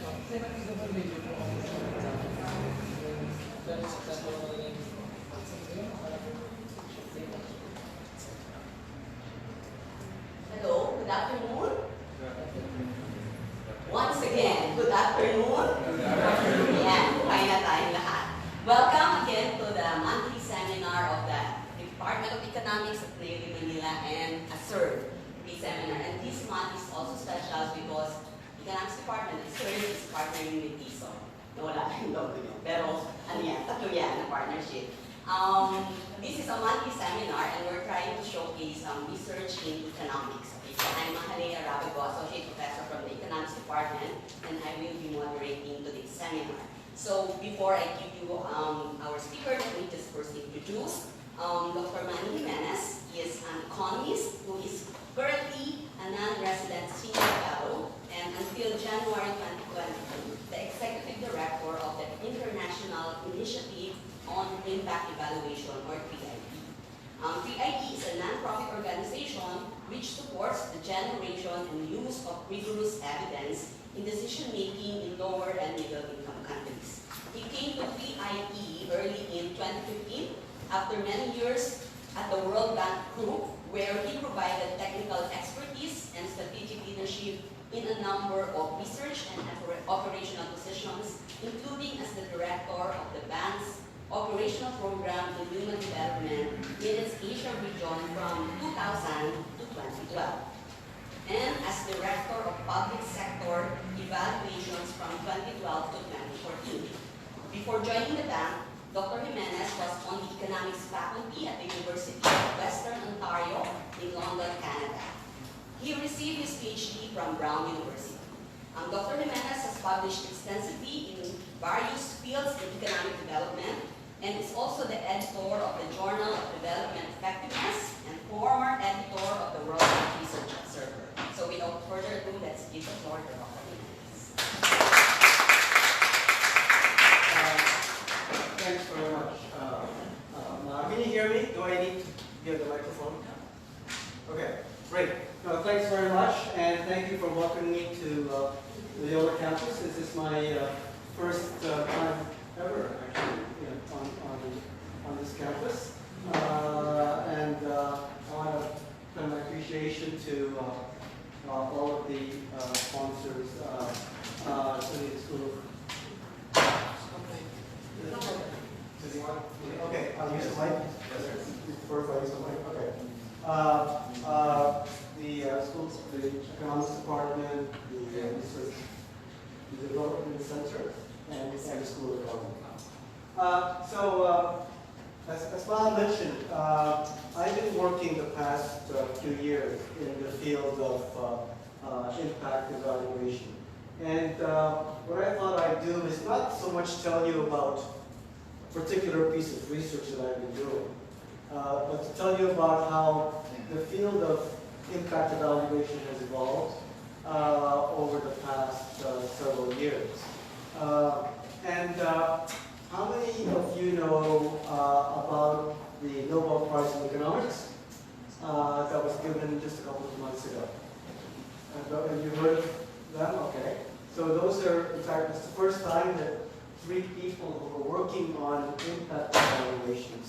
Hello, good afternoon. Once again, good afternoon. Yan, kaya na tayong lahat. Welcome again to the monthly seminar of the Department of Economics at Ateneo de Manila and a third seminar. And this month is also special because Economics Department and third is partnering with Quezon. Wala tayong logo yun. Pero ano yan, tatlo yan na partnership. This is a monthly seminar and we're trying to showcase research in economics. Okay, so I'm Emmanuel, Associate Professor from the Economics Department, and I will be moderating today's seminar. So before I give you our speaker, let me just first introduce Dr. Emmanuel Jimenez. He is an economist who is currently a non-resident senior fellow, and until January 2022, the executive director of the International Initiative on Impact Evaluation, or 3IE. 3IE is a non-profit organization which supports the generation and use of rigorous evidence in decision-making in lower and middle-income countries. He came to 3IE early in 2015 after many years at the World Bank Group, where he provided technical expertise and strategic leadership in a number of research and operational positions, including as the director of the bank's operational program in human development in its Asia region from 2000 to 2012, and as director of public sector evaluations from 2012 to 2014. Before joining the bank, Dr. Jimenez was on the economics faculty at the University of Western Ontario in London, Canada. He received his PhD from Brown University. Dr. Jimenez has published extensively in various fields in economic development and is also the editor of the Journal of Development Effectiveness and former editor of the World Bank Research Observer. So without further ado, let's give the floor to Dr. Jimenez. Thanks very much. Can you hear me? Do I need to get the microphone? Okay, great. No, thanks very much, and thank you for welcoming me to the Loyola campus. This is my first time ever, actually, on this campus. And I want to send my appreciation to all of the sponsors, to the school. Okay, I'll use the mic. Yes, sir. You prefer if I use the mic? Okay. The schools, the economics department, the research, the development center, and the school of economics. As Bob mentioned, I've been working the past few years in the field of impact evaluation. And what I thought I'd do is not so much tell you about a particular piece of research that I've been doing, but to tell you about how the field of impact evaluation has evolved over the past several years. How many of you know about the Nobel Prize in Economics that was given just a couple of months ago? And you heard of them? Okay. So those are, in fact, it's the first time that 3 people who are working on impact evaluations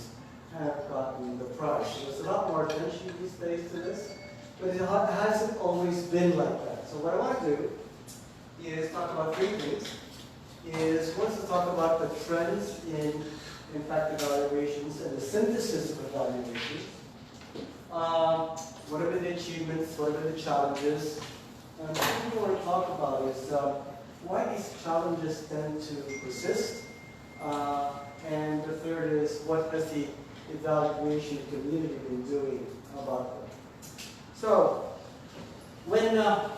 have gotten the prize. So there's a lot more attention these days to this, but it hasn't always been like that. So what I want to do is talk about 3 things. First to talk about the trends in impact evaluations and the synthesis of evaluations. What have been the achievements? What have been the challenges? And what we want to talk about is why these challenges tend to persist. And the third is what has the evaluation community been doing about them. So when I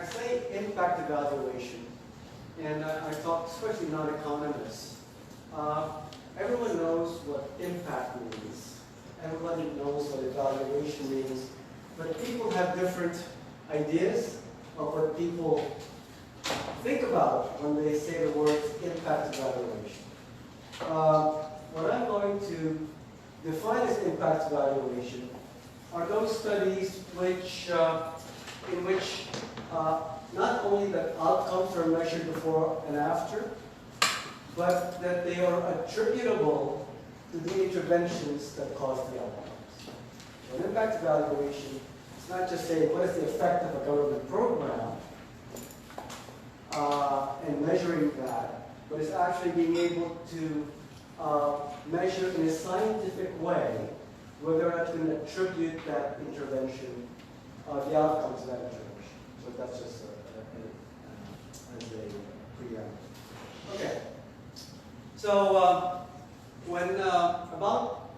say impact evaluation, and I talk especially non-economists, everyone knows what impact means. Everybody knows what evaluation means. But people have different ideas of what people think about when they say the word impact evaluation. What I'm going to define as impact evaluation are those studies in which not only that outcomes are measured before and after, but that they are attributable to the interventions that cause the outcomes. So an impact evaluation is not just saying what is the effect of a government program and measuring that, but it's actually being able to measure in a scientific way whether or not you can attribute that intervention, the outcomes of that intervention. So that's just as a preamble. Okay. So when about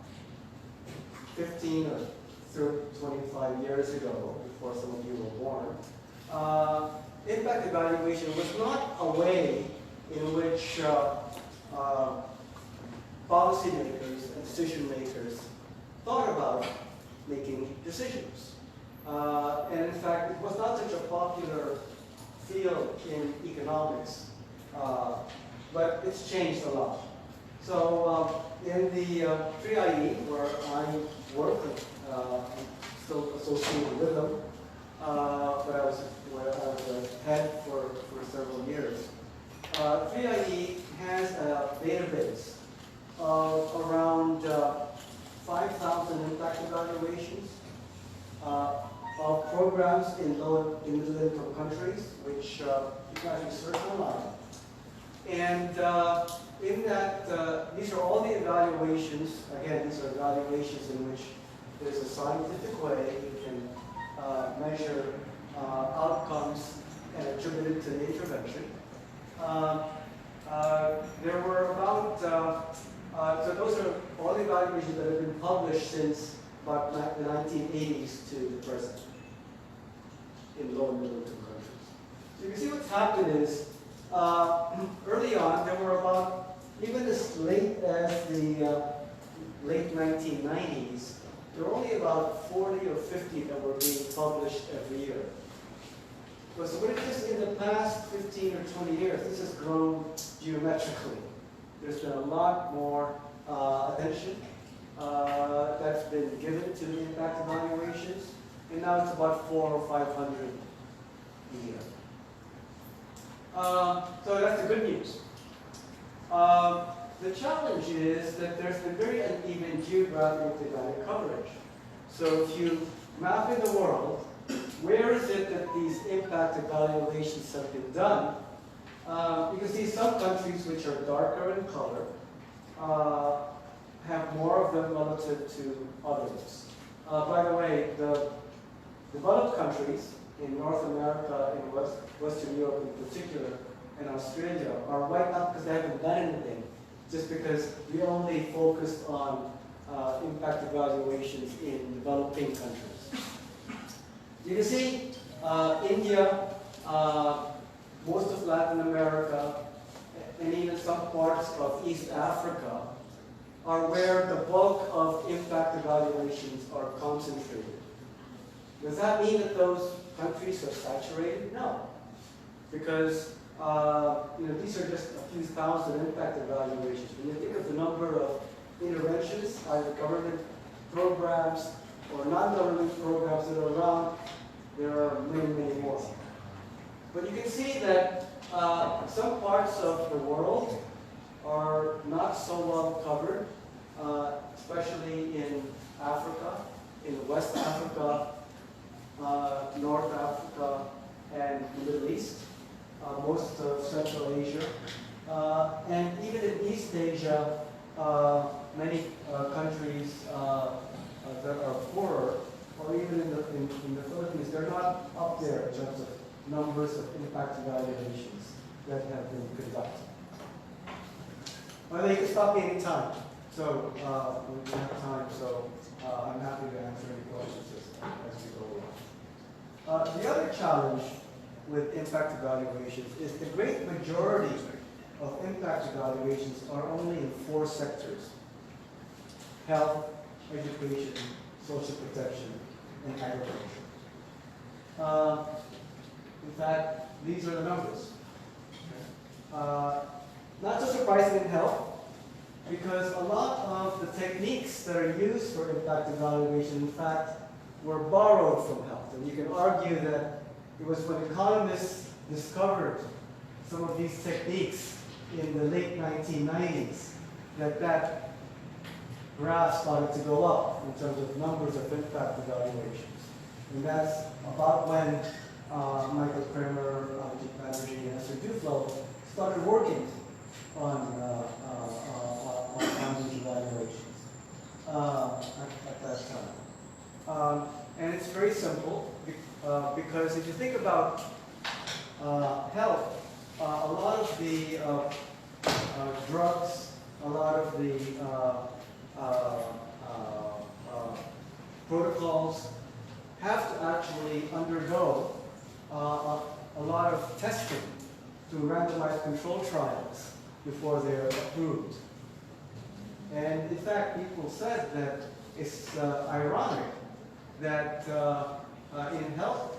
15 or 30, 25 years ago, before some of you were born, impact evaluation was not a way in which policymakers and decision makers thought about making decisions. And in fact, it was not such a popular field in economics, but it's changed a lot. So in the 3IE, where I work, I'm still associated with them, but I was a head for several years. 3IE has a database of around 5,000 impact evaluations of programs in low and middle income countries, which you can actually search online. And in that, these are all the evaluations. Again, these are evaluations in which there's a scientific way you can measure outcomes and attribute it to the intervention. There were about, so those are all the evaluations that have been published since about the 1980s to the present in low and middle income countries. So you can see what's happened is, early on there were about, even as late as the late 1990s, there were only about 40 or 50 that were being published every year. But so what it is, in the past 15 or 20 years, this has grown geometrically. There's been a lot more attention that's been given to the impact evaluations, and now it's about 400 or 500 a year. So that's the good news. The challenge is that there's been very uneven geographic dynamic coverage. So if you map in the world, where is it that these impact evaluations have been done? You can see some countries which are darker in color have more of them relative to others. By the way, the developed countries in North America, in Western Europe in particular, and Australia are right now because they haven't done anything, just because we only focused on impact evaluations in developing countries. You can see India, most of Latin America, and even some parts of East Africa are where the bulk of impact evaluations are concentrated. Does that mean that those countries are saturated? No, because these are just a few thousand impact evaluations. When you think of the number of interventions, either government programs or non-government programs that are around, there are many, many more. But you can see that some parts of the world are not so well covered, especially in Africa, in West Africa, North Africa, and the Middle East, most of Central Asia, and even in East Asia, many countries that are poorer, or even in the Philippines, they're not up there in terms of numbers of impact evaluations that have been conducted. Well, you can stop me any time. So we have time, so I'm happy to answer any questions as we go along. The other challenge with impact evaluations is the great majority of impact evaluations are only in 4 sectors: health, education, social protection, and agriculture. In fact, these are the numbers. Not so surprising in health, because a lot of the techniques that are used for impact evaluation, in fact, were borrowed from health. And you can argue that It was when economists discovered some of these techniques in the late 1990s that graph started to go up in terms of numbers of impact evaluations. And that's about when Michael Kramer, Abhijit Banerjee, and Esther Duflo started working on these evaluations at that time. And it's very simple because if you think about health, a lot of the drugs, a lot of the protocols have to actually undergo a lot of testing through randomized control trials before they're approved. And in fact, people said that it's ironic that in health,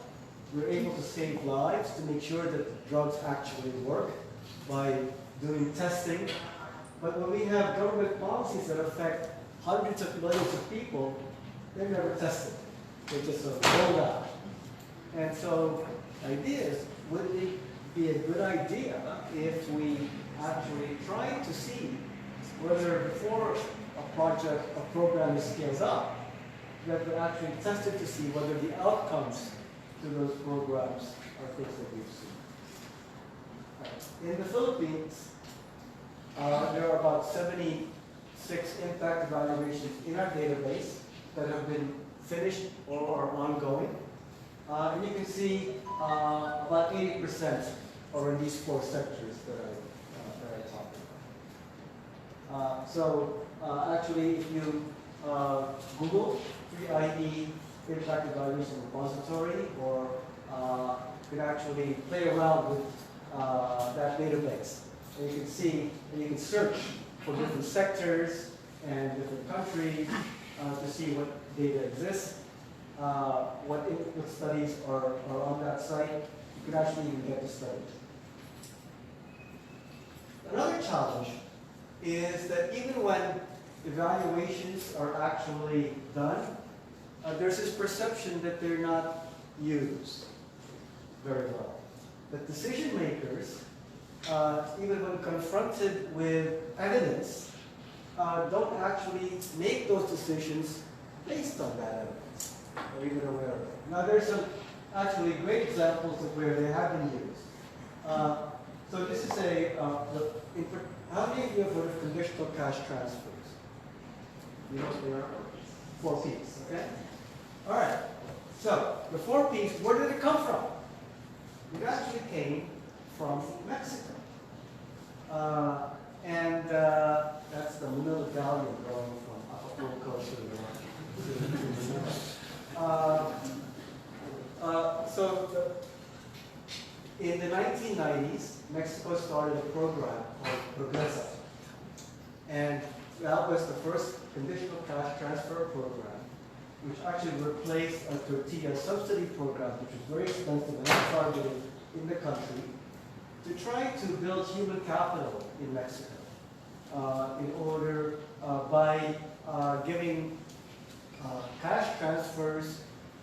we're able to save lives to make sure that drugs actually work by doing testing. But when we have government policies that affect hundreds of millions of people, they're never tested. They just sort of roll out. And so the idea is, would it be a good idea if we actually try to see whether before a program is scaled up, that we actually test it to see whether the outcomes to those programs are things that we've seen. In the Philippines, there are about 76 impact evaluations in our database that have been finished or are ongoing. And you can see about 80% are in these 4 sectors that I talked about. Actually, if you Google 3IE Impact Evaluation Repository, or you can actually play around with that database. And you can see, and you can search for different sectors and different countries to see what data exists, what studies are on that site. You can actually even get the studies. Another challenge is that even when evaluations are actually done, there's this perception that they're not used very well. That decision makers, even when confronted with evidence, don't actually make those decisions based on that evidence, or even aware of it. Now there's some actually great examples of where they have been used. So this is how many of you have heard of conditional cash transfers? You know what they are? 4 Ps, okay? All right, so the 4 Ps, where did it come from? It actually came from Mexico. That's the Manila Galleon going from Acapulco to in the 1990s, Mexico started a program called Progresa. And that was the first conditional cash transfer program, which actually replaced a tortilla subsidy program, which was very expensive and targeted in the country, to try to build human capital in Mexico in order by giving cash transfers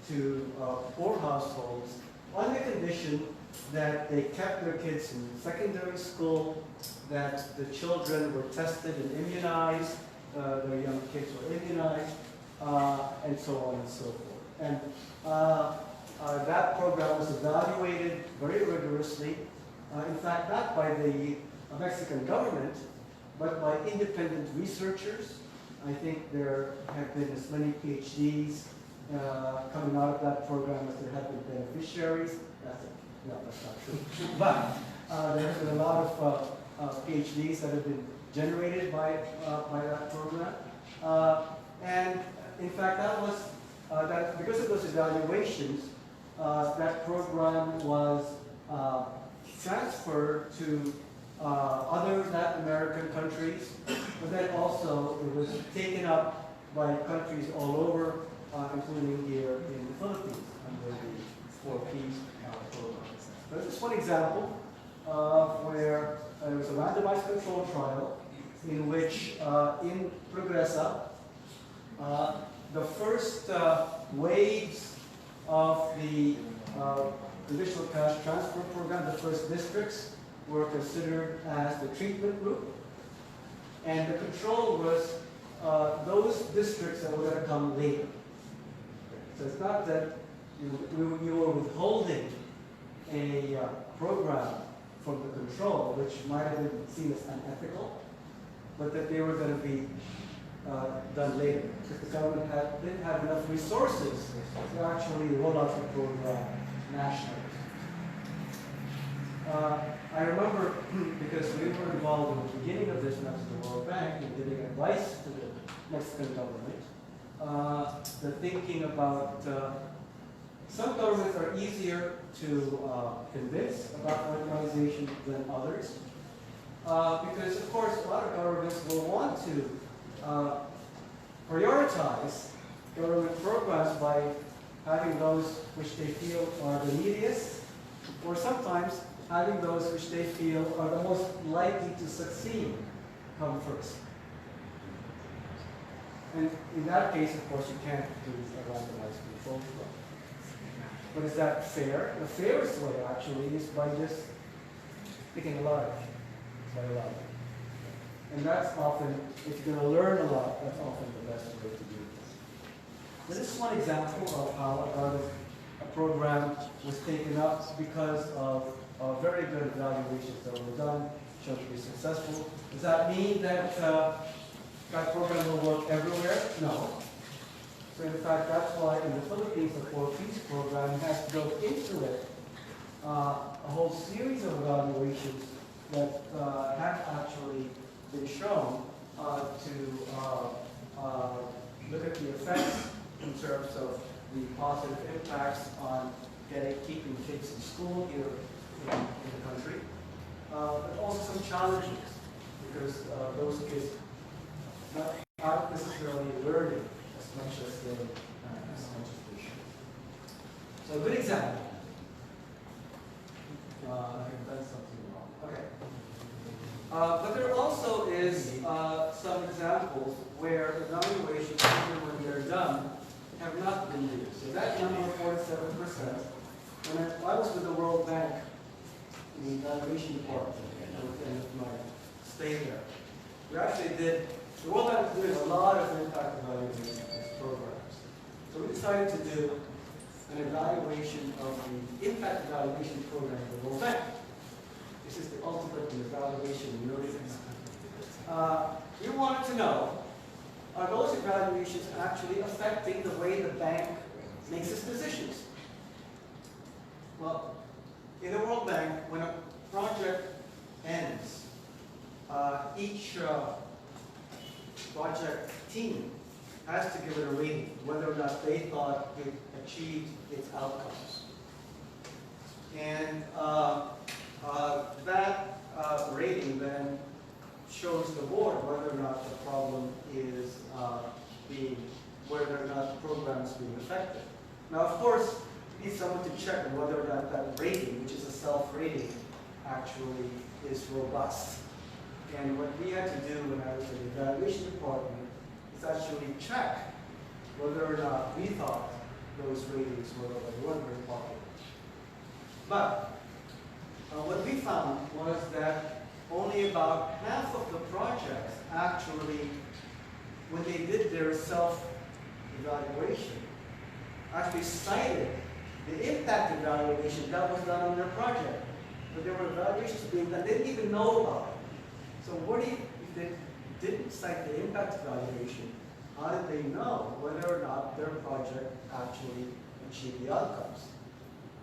to poor households on the condition that they kept their kids in secondary school, that the children were tested and immunized, their young kids were immunized, and so on and so forth. And that program was evaluated very rigorously, in fact, not by the Mexican government, but by independent researchers. I think there have been as many PhDs coming out of that program as there have been beneficiaries. No, that's not true. But there have been a lot of PhDs that have been generated by that program. And in fact, that was because of those evaluations, that program was transferred to other Latin American countries, but then also it was taken up by countries all over, including here in the Philippines under the 4 Ps program. So this is one example where there was a randomized control trial in which in Progresa, the first waves of the conditional cash transfer program, the first districts were considered as the treatment group. And the control was those districts that were going to come later. So it's not that you were withholding a program from the control, which might have been seen as unethical, but that they were going to be done later, because the government didn't have enough resources to actually roll out the program nationally. I remember, because we were involved in the beginning of this, not to the World Bank, and giving advice to the Mexican government, the thinking about some governments are easier to convince about organization than others. Because, of course, a lot of governments will want to prioritize government programs by having those which they feel are the neediest, or sometimes having those which they feel are the most likely to succeed come first. And in that case, of course, you can't do a randomized control trial. But is that fair? The fairest way, actually, is by just picking a large. By a lot. And that's often, if you're going to learn a lot, that's often the best way to do this. So this is one example of how a program was taken up because of very good evaluations that were done, shown to be successful. Does that mean that that program will work everywhere? No. So in fact, that's why in the Philippines, the Four Ps program has built into it a whole series of evaluations that have actually been shown to look at the effects in terms of the positive impacts on keeping kids in school here in the country, but also some challenges, because those kids aren't necessarily learning as much as they should. So a good example. I've done something wrong. Okay. But there also is some examples where evaluations, even when they're done, have not been used. So that number, 47%, when I was with the World Bank in the evaluation department and my stay there, we actually did, the World Bank was doing a lot of impact evaluation programs. So we decided to do an evaluation of the impact evaluation program of the World Bank. This is the ultimate in evaluation in neuroscience. We wanted to know, are those evaluations actually affecting the way the bank makes its decisions? Well, in the World Bank, when a project ends, each project team has to give it a rating, whether or not they thought it achieved its outcomes. And that rating then shows the board whether or not the problem is whether or not the program is being effective. Now, of course, you need someone to check on whether or not that rating, which is a self-rating, actually is robust. And what we had to do when I was in the evaluation department is actually check whether or not we thought those ratings were very popular. But what we found was that only about half of the projects actually, when they did their self-evaluation, actually cited the impact evaluation that was done on their project. But there were evaluations being done, they didn't even know about it. So if they didn't cite the impact evaluation, how did they know whether or not their project actually achieved the outcomes?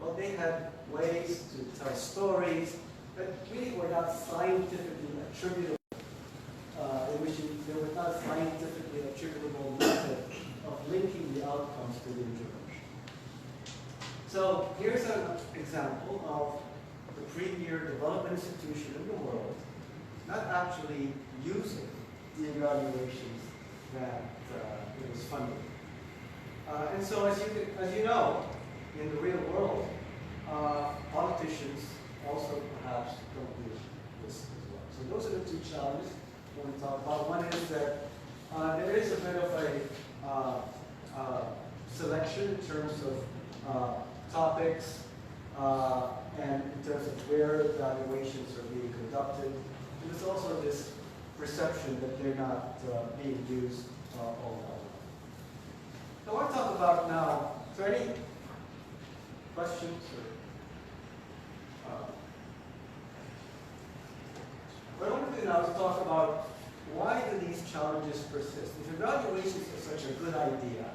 Well, they had ways to tell stories that really were not scientifically attributable, in which there was not scientifically attributable method of linking the outcomes to the intervention. So here's an example of the premier development institution in the world not actually using the evaluations that it was funding. And so as you know, in the real world, politicians also perhaps don't do this as well. So those are the two challenges I want to talk about. One is that there is a bit of a selection in terms of topics, and in terms of where evaluations are being conducted. And there's also this perception that they're not being used all the time. So I want to talk about now, is there any questions? What I want to do now is talk about why do these challenges persist? If evaluations are such a good idea,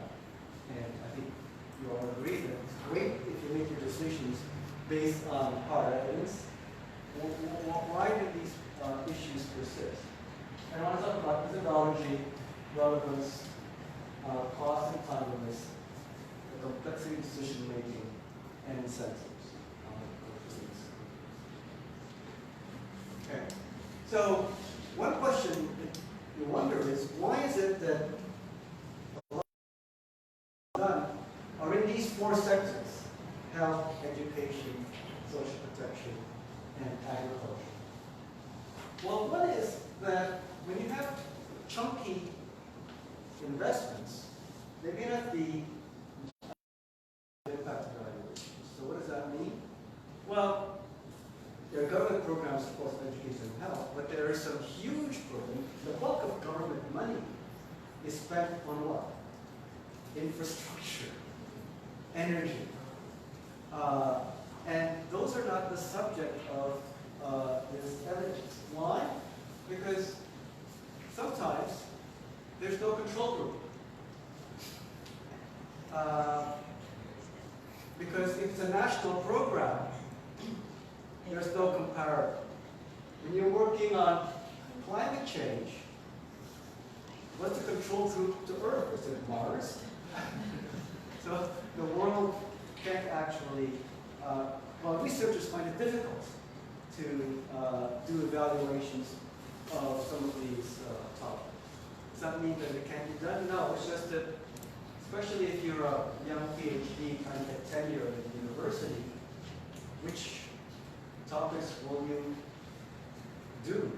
and I think you all agree that it's great if you make your decisions based on hard evidence, why do these issues persist? And I want to talk about methodology, relevance, cost and timeliness, the complexity of decision making, and incentives. Okay. So one question you wonder is, why is it that a lot done are in these four sectors: health, education, social protection, and agriculture? Well, one is that when you have chunky investments, they may not be impact evaluations. So what does that mean? Well, there are government programs, of course, in education and health, but there are some huge programs. The bulk of government money is spent on what? Infrastructure, energy. And those are not the subject of this evidence. Why? Because sometimes there's no control group. Because if it's a national program, there's no comparator. When you're working on climate change, what's the control group to Earth? Is it Mars? So the world can't actually, well, researchers find it difficult to do evaluations of some of these topics. Does that mean that it can't be done? No, it's just that, especially if you're a young PhD trying to get tenure at the university, which topics will you do?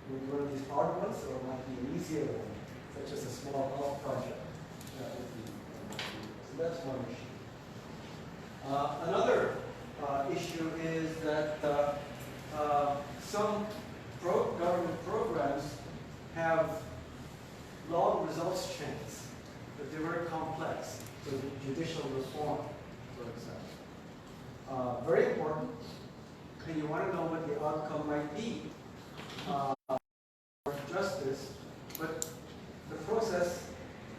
Will you learn these hard ones, or it might be an easier one, such as a small health project? So that's one issue. Another issue is that some government programs have long results chains, but they're very complex. So judicial reform, for example. Very important, and you want to know what the outcome might be for justice, but the process,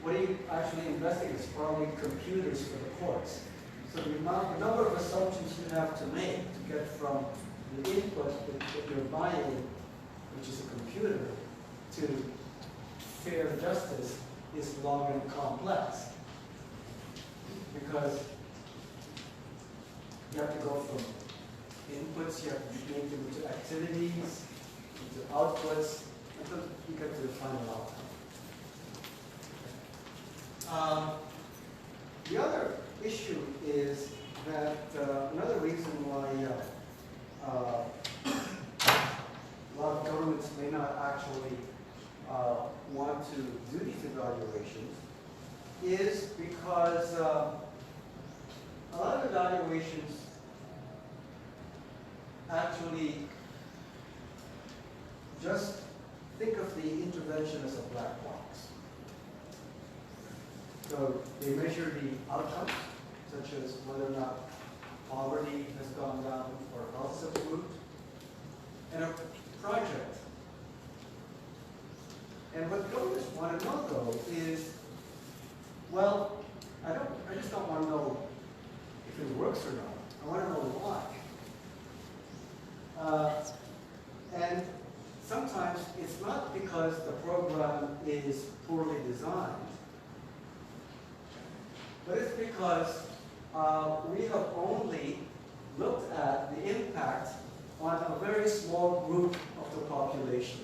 what are you actually investing is probably computers for the courts. So the number of assumptions you have to make to get from the input that you're buying, which is a computer, to fair justice is long and complex. Because you have to go from inputs, you have to make them into activities, into outputs, until you get to the final outcome. The other issue is that another reason why a lot of governments may not actually want to do these evaluations is because a lot of evaluations actually just think of the intervention as a black box. So they measure the outcomes, such as whether or not poverty has gone down or health has improved, and a project. And what governments want to know, though, is, well, I just don't want to know if it works or not. I want to know why. And sometimes it's not because the program is poorly designed, but it's because we have only looked at the impact on a very small group of the population,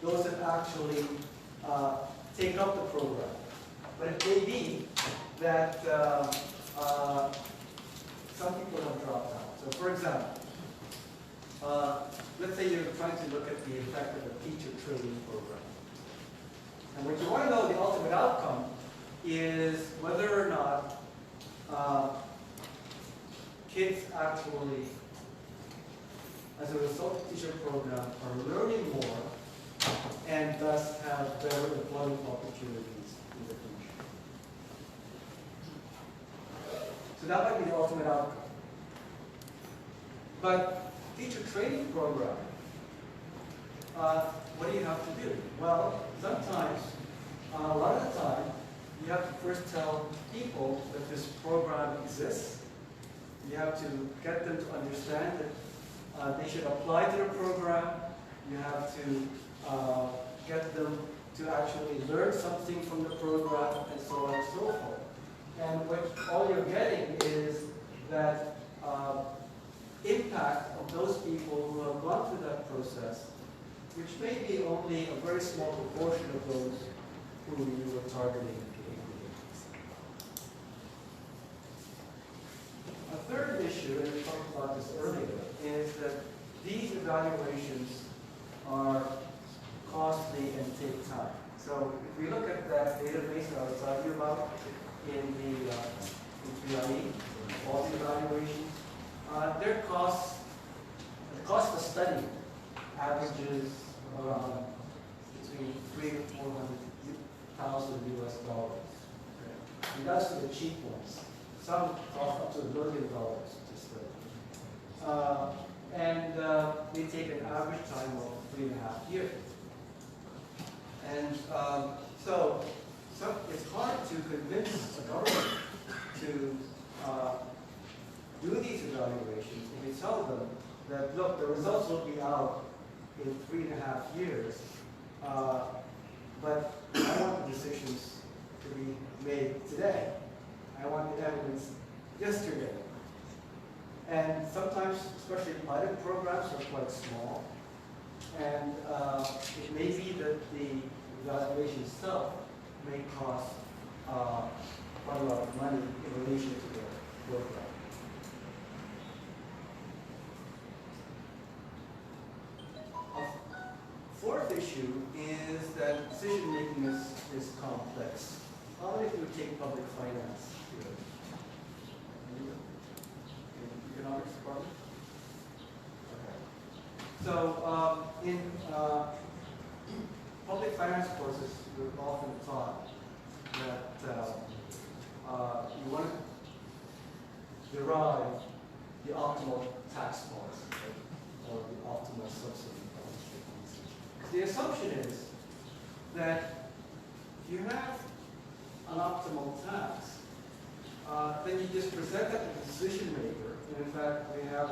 those that actually take up the program. But it may be that some people have dropped out. So for example, let's say you're trying to look at the effect of a teacher training program. And what you want to know, the ultimate outcome, is whether or not kids actually, as a result of teacher program, are learning more and thus have better employment opportunities in the future. So that might be the ultimate outcome. But teacher training program, what do you have to do? Well, sometimes, a lot of the time, you have to first tell people that this program exists. You have to get them to understand that they should apply to the program. You have to get them to actually learn something from the program, and so on and so forth. And what all you're getting is that impact of those people who have gone through that process, which may be only a very small proportion of those who you were targeting. A third issue, and we talked about this earlier, is that these evaluations are costly and take time. So if we look at that database that I was talking about in the PIE, all the evaluations, their costs, the cost of study averages around between $300,000 to $400,000 US. Okay. And that's for the cheap ones. Some cost up to $1 billion to study. And they take an average time of 3.5 years. And so it's hard to convince a government to do these evaluations if you tell them that, look, the results will be out in 3.5 years, but I want the decisions to be made today. I want the evidence yesterday. And sometimes, especially pilot programs, are quite small. And it may be that the evaluation itself may cost quite a lot of money in relation to the program. A fourth issue is that decision making is complex. How many of you take public finance here? In economics department? Okay. So in public finance courses, we're often taught that you want to derive the optimal tax policy, right? Or the optimal subsidy policy. The assumption is that if you have an optimal tax, then you just present that to the decision maker. And in fact, we have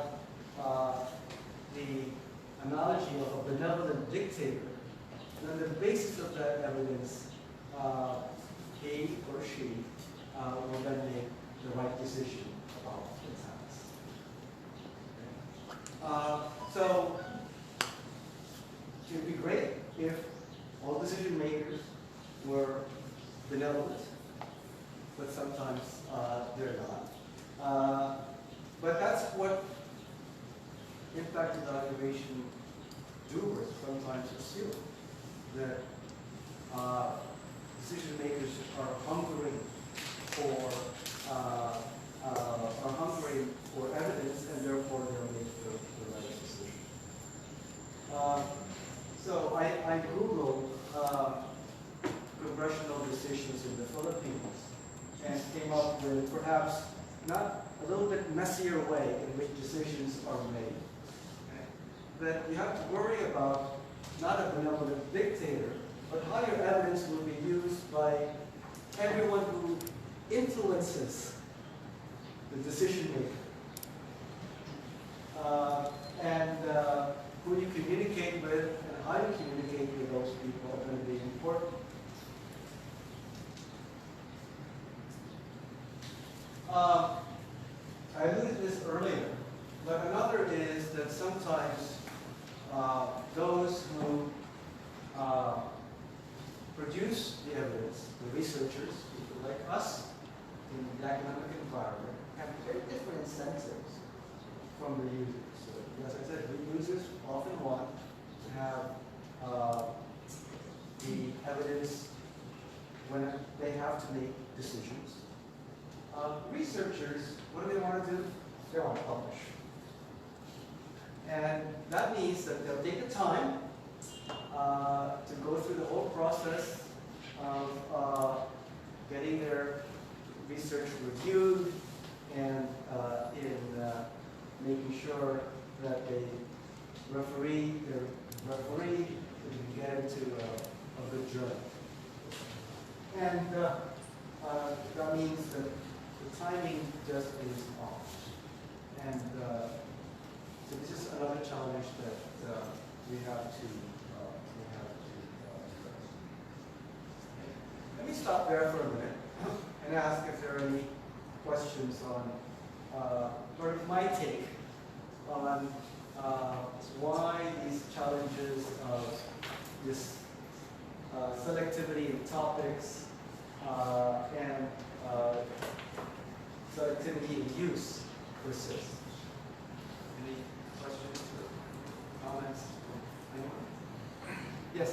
the analogy of a benevolent dictator. And on the basis of that evidence, he or she will then make the right decision about the tax. Okay. So it would be great if all decision makers were benevolent, but sometimes they're not. But that's what impact evaluation doers sometimes assume, that decision makers are hungering for evidence, and therefore they'll make the right decision. So I Googled congressional decisions in the Philippines and came up with perhaps not a little bit messier way in which decisions are made. Okay? That you have to worry about not a benevolent dictator, but how your evidence will be used by everyone who influences the decision maker. And who you communicate with and how you communicate with those people are going to be important. I alluded to this earlier, but another is that sometimes those who produce the evidence, the researchers, people like us in the academic environment, have very different incentives from the users. So, as I said, the users often want to have the evidence when they have to make decisions. Researchers, what do they want to do? they want to publish. And that means that they'll take the time to go through the whole process of getting their research reviewed and in making sure that they referee so they can get into a good journal. And that means that the timing just is off. And so this is another challenge that we have to Let me stop there for a minute and ask if there are any questions on, or my take on why these challenges of this selectivity in topics and selectivity in use persist. Any questions or comments? Anyone? Yes?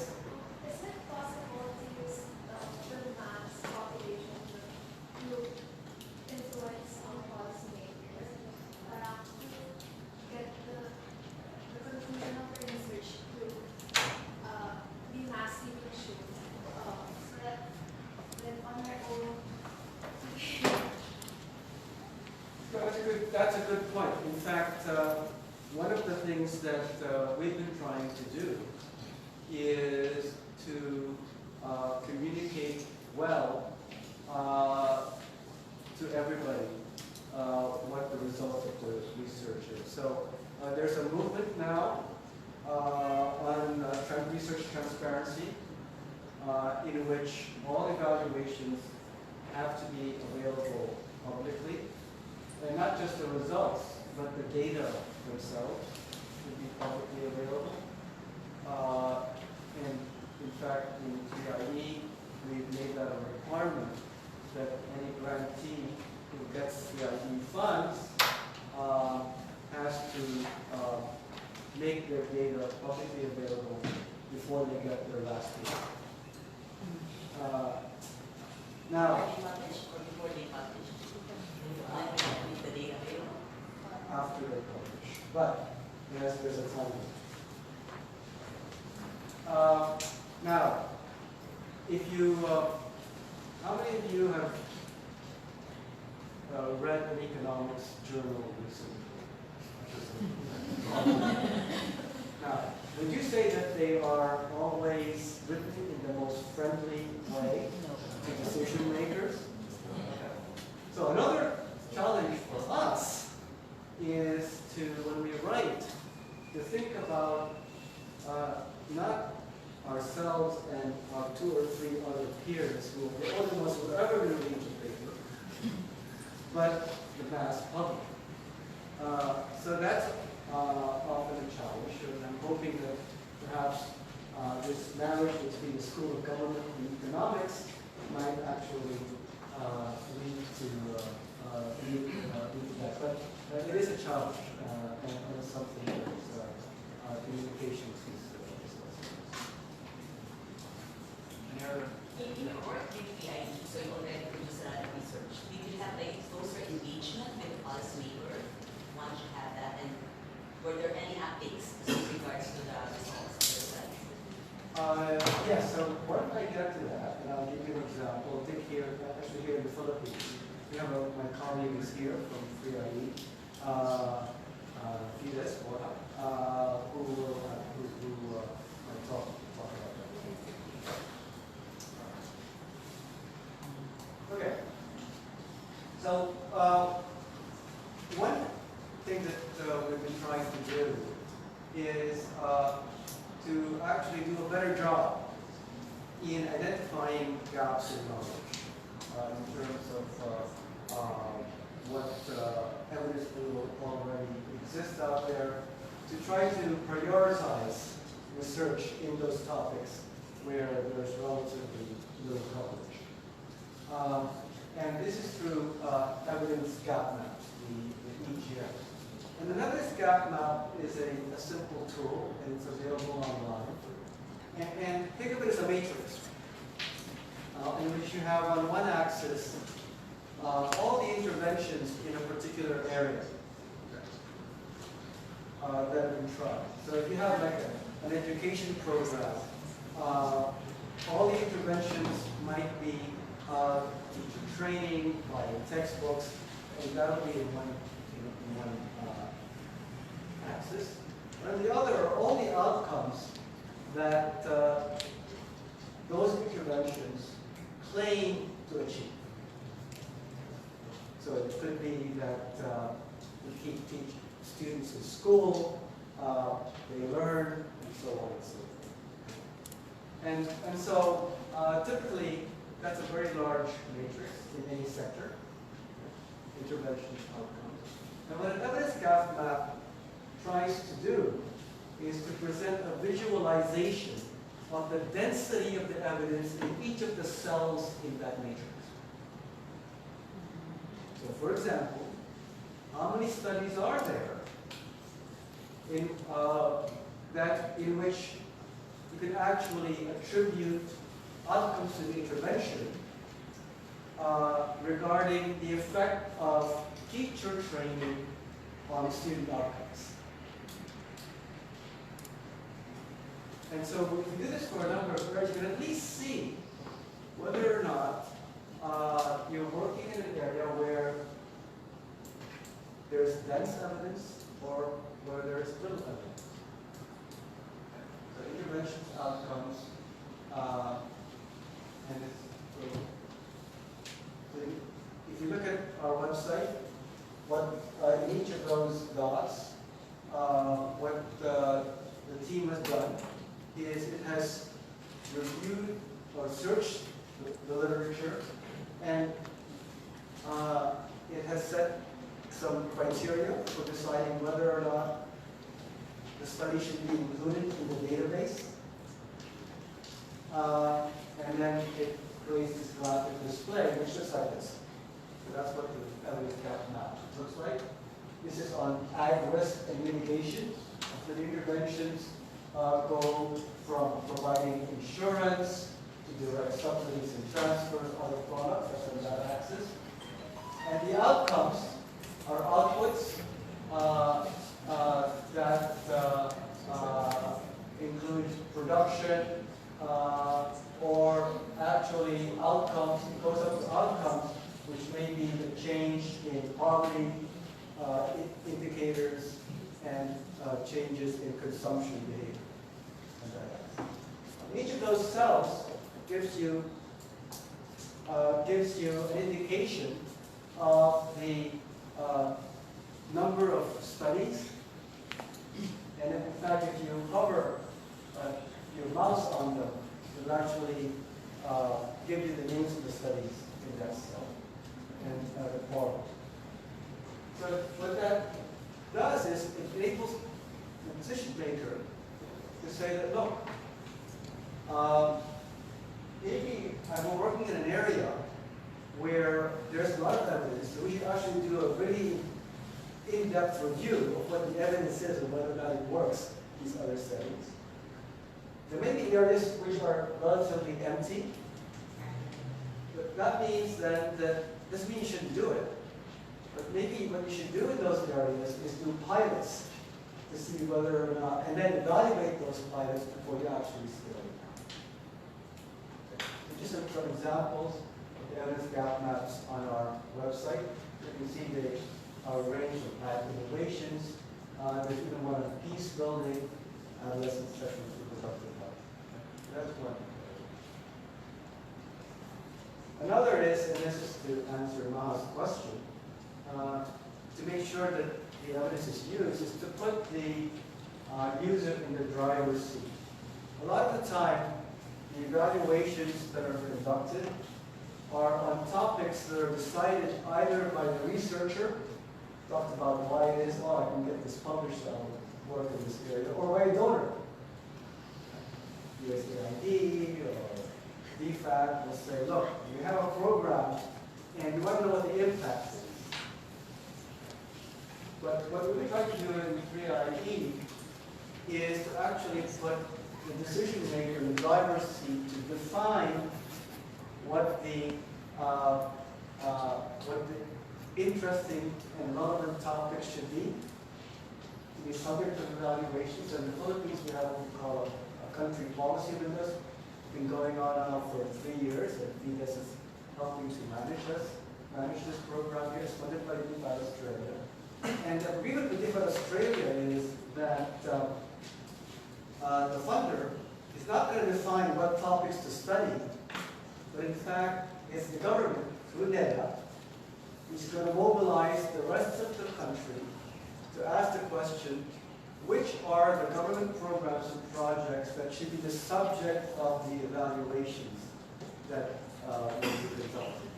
Is it possible to use the mass population to influence policymakers para get the conclusion of the research to be massively issued so that on their own That's a good point. In fact, one of the things that we've been trying to do is to communicate well to everybody what the results of the research is. So there's a movement now on research transparency in which all evaluations have to be available publicly. And not just the results, but the data themselves should be publicly available. And in fact, in TIE, we've made that a requirement that any grantee who gets TIE funds has to make their data publicly available before they get their last payment. Now, Are they published or before they publish? With the data available? after they publish, but yes, there's a time limit. Now, if you, how many of you have read an economics journal recently? Now, would you say that they are always written in the most friendly way to decision makers? So another challenge for us is to, when we write, to think about not ourselves and our 2 or 3 other peers who are the only ones who are ever going to read the paper, but the mass public. So that's often a challenge, and I'm hoping that perhaps this marriage between the School of Government and Economics might actually lead to that. But it is a challenge, and it's something that communications is. Any other? In your work with PIE, so you already produced a lot of research, did you have like closer engagement with the policymaker once you had that, and were there any updates with regards to the results of the study? Yes, so why don't I get to that, and I'll give you an example. I think here, actually here in the Philippines, we have my colleague is here from 3IE, Jimenez, who will talk about that. Okay. So one thing that we've been trying to do is to actually do a better job in identifying gaps in knowledge in terms of what evidence will already exist out there, to try to prioritize research in those topics where there's relatively little coverage. And this is through evidence gap maps, the EGM. And the evidence gap map is a simple tool, and it's available online. And think of it as a matrix, in which you have on one axis all the interventions in a particular area. that have been tried. So if you have like an education program, all the interventions might be teacher training, buying textbooks, and that'll be in one axis. And the other are all the outcomes that those interventions claim to achieve. So it could be that we teach students in school, they learn, and so on and so forth. And so typically, that's a very large matrix in any sector, interventions, outcomes. And what an evidence gap map tries to do is to present a visualization of the density of the evidence in each of the cells in that matrix. So for example, how many studies are there in which you can actually attribute outcomes to the intervention regarding the effect of teacher training on student outcomes? And so if you do this for a number of years, you can at least see whether or not you're working in an area where there's dense evidence or where there's little evidence. So interventions, outcomes, and so if you look at our website, what in each of those dots, what the team has done is it has reviewed or searched the literature, and it has set some criteria for deciding whether or not the study should be included in the database. And then it creates this graphic display, which looks like this. So that's what the evidence gap map looks like. This is on ag risk and mitigation. So the interventions go from providing insurance to direct subsidies and transfers, other products, that's on that axis. And the outcomes are outputs that include production or actually outcomes, it goes up to outcomes, which may be the change in poverty indicators and changes in consumption behavior. Each of those cells gives you an indication of the number of studies, and in fact, if you hover your mouse on them, it will actually give you the names of the studies in that cell and the quality. So what that does is it enables the decision maker to say that, look, maybe I'm working in an area where there's a lot of evidence, so we should actually do a really in-depth review of what the evidence is and whether or not it works in these other settings. There may be areas which are relatively empty, but that means that doesn't mean you shouldn't do it. But maybe what you should do in those areas is do pilots to see whether or not, and then evaluate those pilots before you actually scale it down. So just some examples of the evidence gap maps on our website. You can see our range of path innovations. There's even one on peace building, adolescent sessions for productive health. That's one. Another is, and this is to answer Maha's question, to make sure that the evidence is used, is to put the user in the driver's seat. A lot of the time, the evaluations that are conducted are on topics that are decided either by the researcher, talked about why it is, I can get this published, I'll work in this area, or by a donor. USAID or DFAT will say, look, we have a program and we want to know what the impact is. But what we try to do in 3IE is to actually put the decision maker in the driver's seat to define what the interesting and relevant topics should be, to to be subject to evaluations. In the Philippines, we have what we call a country policy window. It's been going on now for 3 years, and VDES is helping to manage this program here. It's funded by Australia. And the agreement we did with Australia is that the funder is not going to define what topics to study, but in fact, it's the government, through NEDA, who's going to mobilize the rest of the country to ask the question, which are the government programs and projects that should be the subject of the evaluations that will be conducted.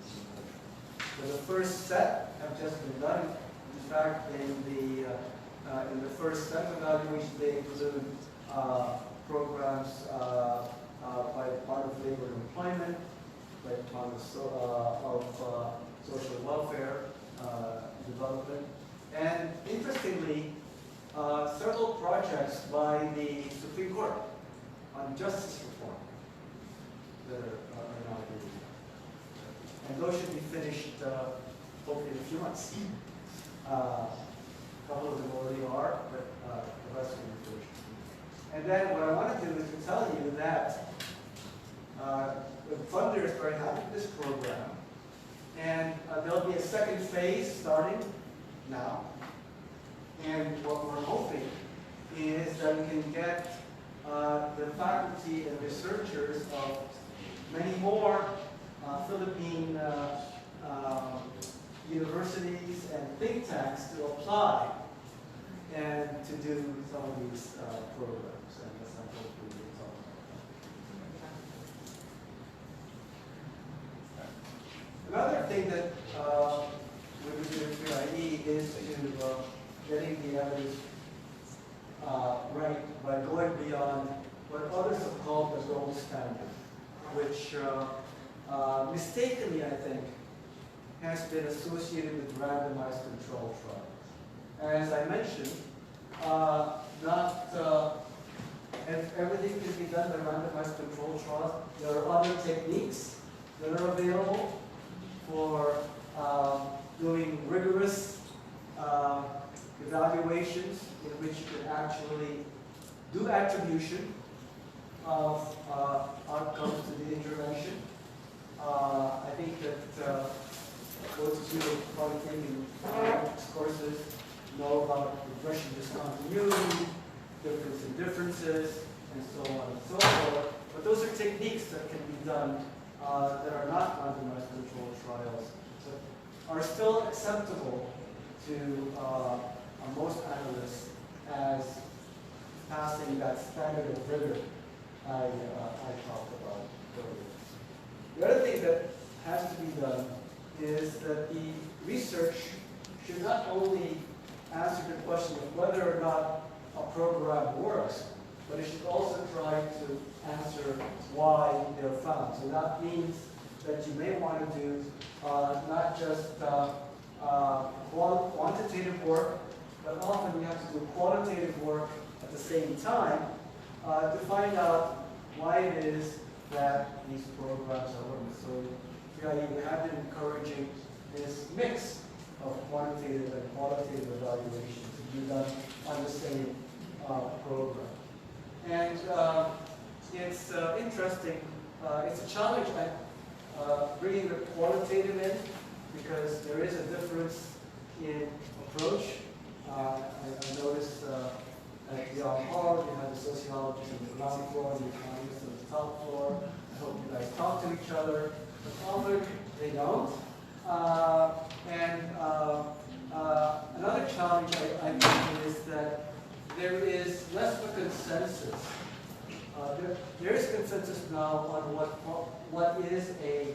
So the first set have just been done. In fact, in the first set of evaluations, they include programs by the Department of Labor and Employment, by the Department of Social Welfare Development, and interestingly, several projects by the Supreme Court on justice reform that are now being done. And those should be finished hopefully in a few months. A couple of them already are, but the rest will be finished. And then what I want to do is to tell you that the funders are happy with this program, and there'll be a second phase starting now. And what we're hoping is that we can get the faculty and researchers of many more Philippine universities and think tanks to apply and to do some of these programs. And that's not what we will talk about. Another thing that we would do at 3IE is to getting the evidence right by going beyond what others have called the gold standard, which mistakenly, I think, has been associated with randomized control trials. As I mentioned, not everything can be done by randomized control trials. There are other techniques that are available for doing rigorous evaluations in which you can actually do attribution of outcomes to the intervention. I think that those of you who have probably taken courses know about regression discontinuity, difference in differences, and so on and so forth. But those are techniques that can be done that are not randomized controlled trials, but are still acceptable to most analysts as passing that standard of rigor I talked about earlier. The other thing that has to be done is that the research should not only answer the question of whether or not a program works, but it should also try to answer why they're found. So that means that you may want to do not just quantitative work, but often you have to do qualitative work at the same time to find out why it is that these programs are working. So we have been encouraging this mix of quantitative and qualitative evaluations to be done on the same program. And it's interesting, it's a challenge bringing the qualitative in, because there is a difference in approach. I noticed at the hall, you have the sociologists on the ground floor, the economists on the top floor. I hope you guys talk to each other. But often they don't. Another challenge I think is that there is less of a consensus. There is consensus now on what is a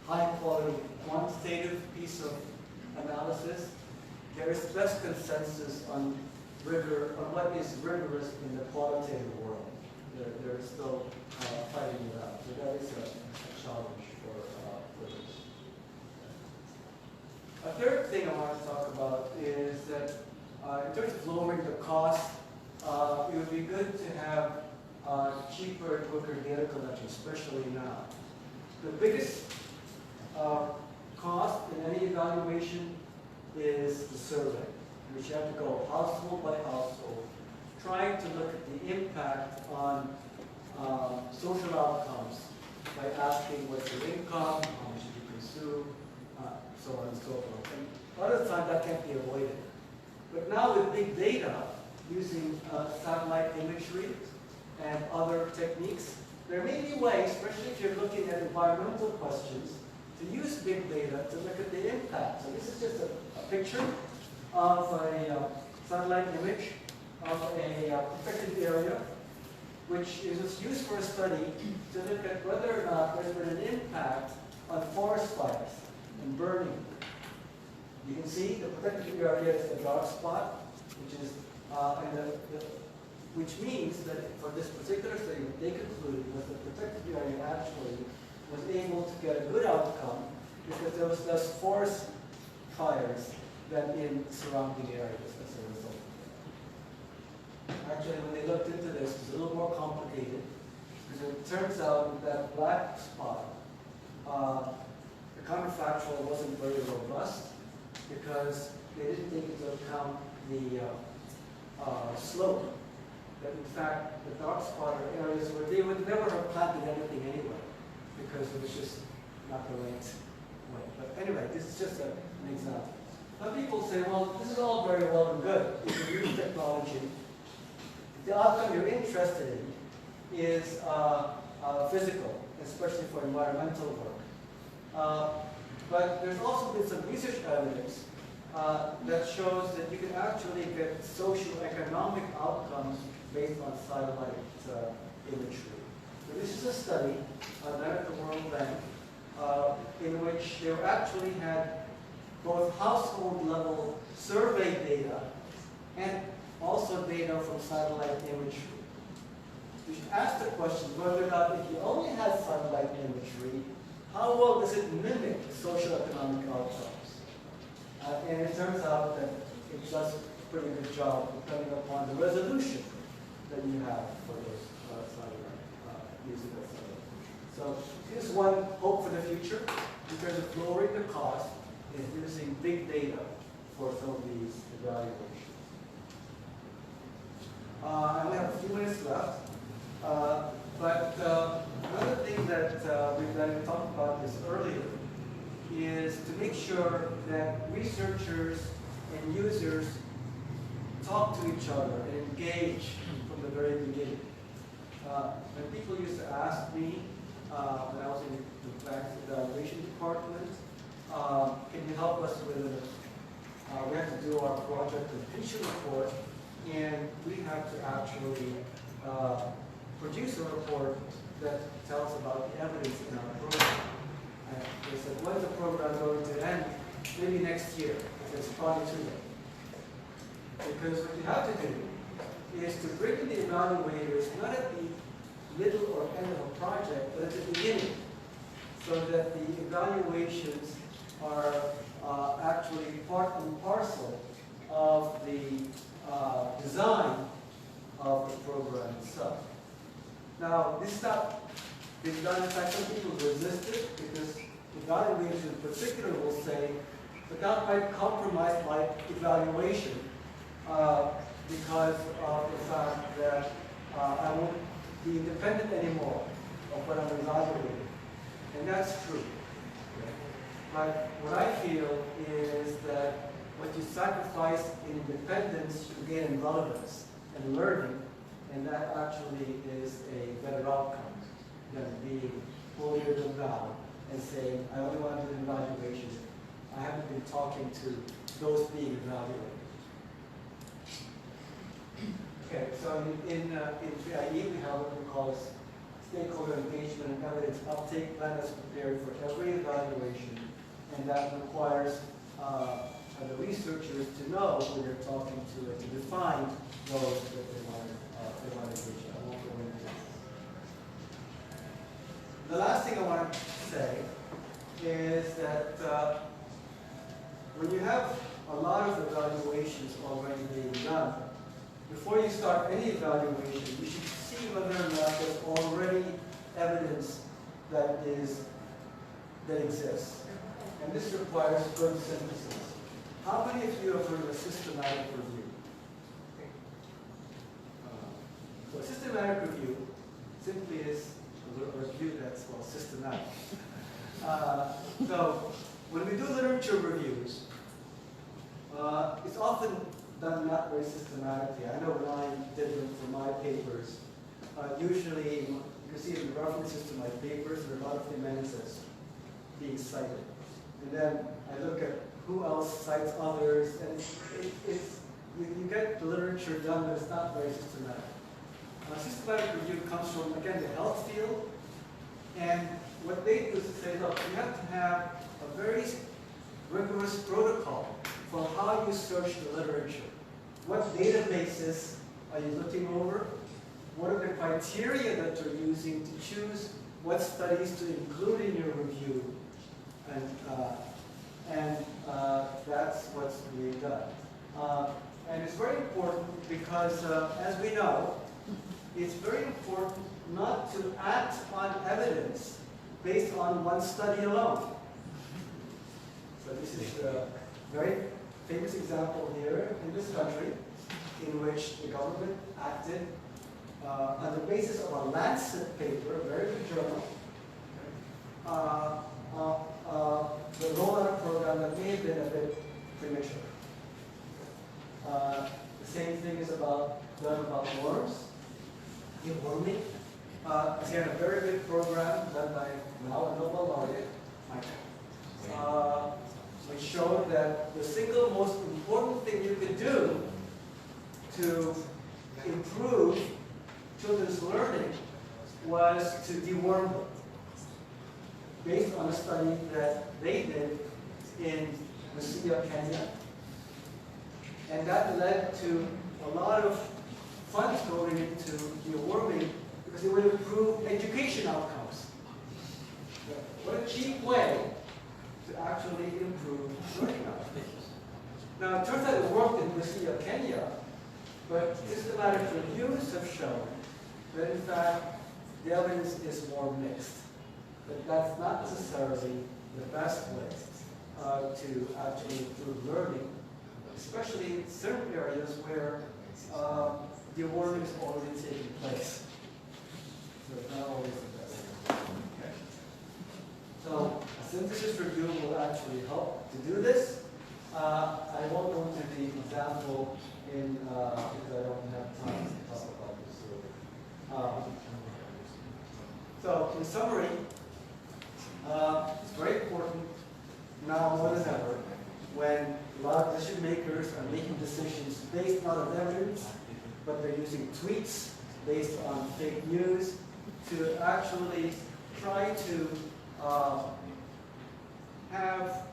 high-quality quantitative piece of analysis. There is less consensus on what is rigorous in the qualitative world. There is still fighting it out. So that is a challenge for this. A third thing I want to talk about is that in terms of lowering the cost, it would be good to have cheaper and quicker data collection, especially now. The biggest cost in any evaluation is the survey. which you have to go household by household, trying to look at the impact on social outcomes by asking what's your income, how much did you consume, so on and so forth. And a lot of the time that can't be avoided. But now with big data, using satellite imagery and other techniques, there may be ways, especially if you're looking at environmental questions, to use big data to look at the impact. So this is just a picture of a satellite image of a protected area, which is used for a study to look at whether or not there's been an impact on forest fires and burning. You can see the protected area is the dark spot, which is which means that for this particular study, what they concluded was the protected area actually was able to get a good outcome because there was less forest fires than in surrounding areas as a result. Actually, when they looked into this, it was a little more complicated because it turns out that black spot, the counterfactual wasn't very robust because they didn't take into account the slope. That in fact, the dark spot are areas where they would never have planted anything anyway because it was just not the right way. But anyway, this is just an example. Some people say, well, this is all very well and good. If you use technology, the outcome you're interested in is physical, especially for environmental work. But there's also been some research evidence that shows that you can actually get socio-economic outcomes based on satellite imagery. So this is a study done at the World Bank in which they actually had both household level survey data and also data from satellite imagery. You should ask the question whether or not if you only had satellite imagery, how well does it mimic the socio-economic outcomes? And it turns out that it does a pretty good job depending upon the resolution that you have for those satellite, using that satellite. So here's one hope for the future in terms of lowering the cost is using big data for some of these evaluations. I only have a few minutes left, but another thing that we've talked about this earlier is to make sure that researchers and users talk to each other and engage from the very beginning. When people used to ask me, when I was in the bank's evaluation department, can you help us with we have to do our project completion report, and we have to actually produce a report that tells about the evidence in our program. And they said, when's the program going to end? Maybe next year. It's probably too late. Because what you have to do is to bring in the evaluators not at the middle or end of a project, but at the beginning, so that the evaluations are actually part and parcel of the design of the program itself. Now, this is not been done. In fact, some people resist it because evaluators in particular will say, but that might compromise my evaluation because of the fact that I won't be independent anymore of what I'm evaluating. And that's true. But what I feel is that what you sacrifice in independence you gain in relevance and learning, and that actually is a better outcome than being holier than thou and saying, I only want to do an evaluation. I haven't been talking to those being evaluated. Okay, so in PIE we have what we call stakeholder engagement and evidence uptake plan that's prepared for every evaluation, and that requires the researchers to know who they're talking to and to define those that they want to engage in. I won't go into that. The last thing I want to say is that when you have a lot of evaluations already being done, before you start any evaluation, you should see whether or not there's already evidence that exists. And this requires good synthesis. How many of you have heard of a systematic review? So a systematic review simply is a review that's, well, systematic. So when we do literature reviews, it's often done not very systematically. I know when I did them for my papers, usually you can see in the references to my papers, there are a lot of Jimenez's being cited. And then I look at who else cites others, and you get the literature done, but it's not very systematic. Systematic review comes from, again, the health field, and what they do is to say, look, you have to have a very rigorous protocol for how you search the literature. What databases are you looking over? What are the criteria that you're using to choose what studies to include in your review? And that's what's being done. And it's very important because, as we know, it's very important not to act on evidence based on one study alone. So this is a very famous example here in this country in which the government acted on the basis of a Lancet paper, a very good journal, the rollout program that may have been a bit premature. The same thing is done about worms, deworming. Again, a very good program done by now a Nobel laureate, which showed that the single most important thing you could do to improve children's learning was to deworm them, based on a study that they did in Busia, Kenya. And that led to a lot of funds going into deworming because it would improve education outcomes. What a cheap way to actually improve learning outcomes. Now, it turns out it worked in Busia, Kenya, but systematic reviews have shown that, in fact, the evidence is more mixed. But that's not necessarily the best way to actually improve learning, especially in certain areas where deworming is already taking place. So it's not always the best. Okay. So a synthesis review will actually help to do this. I won't go into the example because I don't have time to talk about this. So in summary, it's very important now more than ever when a lot of decision makers are making decisions based not on evidence, but they're using tweets based on fake news to actually try to have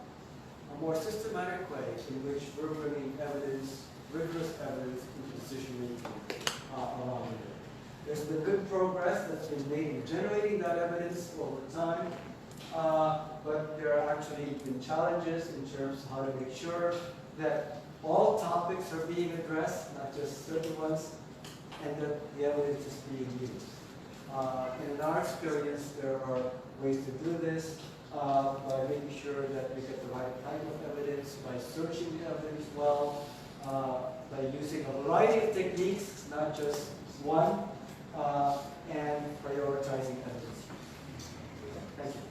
a more systematic way in which we're bringing evidence, rigorous evidence into decision making along with it. There's been good progress that's been made in generating that evidence over time, but there are actually been challenges in terms of how to make sure that all topics are being addressed, not just certain ones, and that the evidence is being used. And in our experience, there are ways to do this by making sure that we get the right type of evidence, by searching the evidence well, by using a variety of techniques, not just one, and prioritizing evidence. Thank you.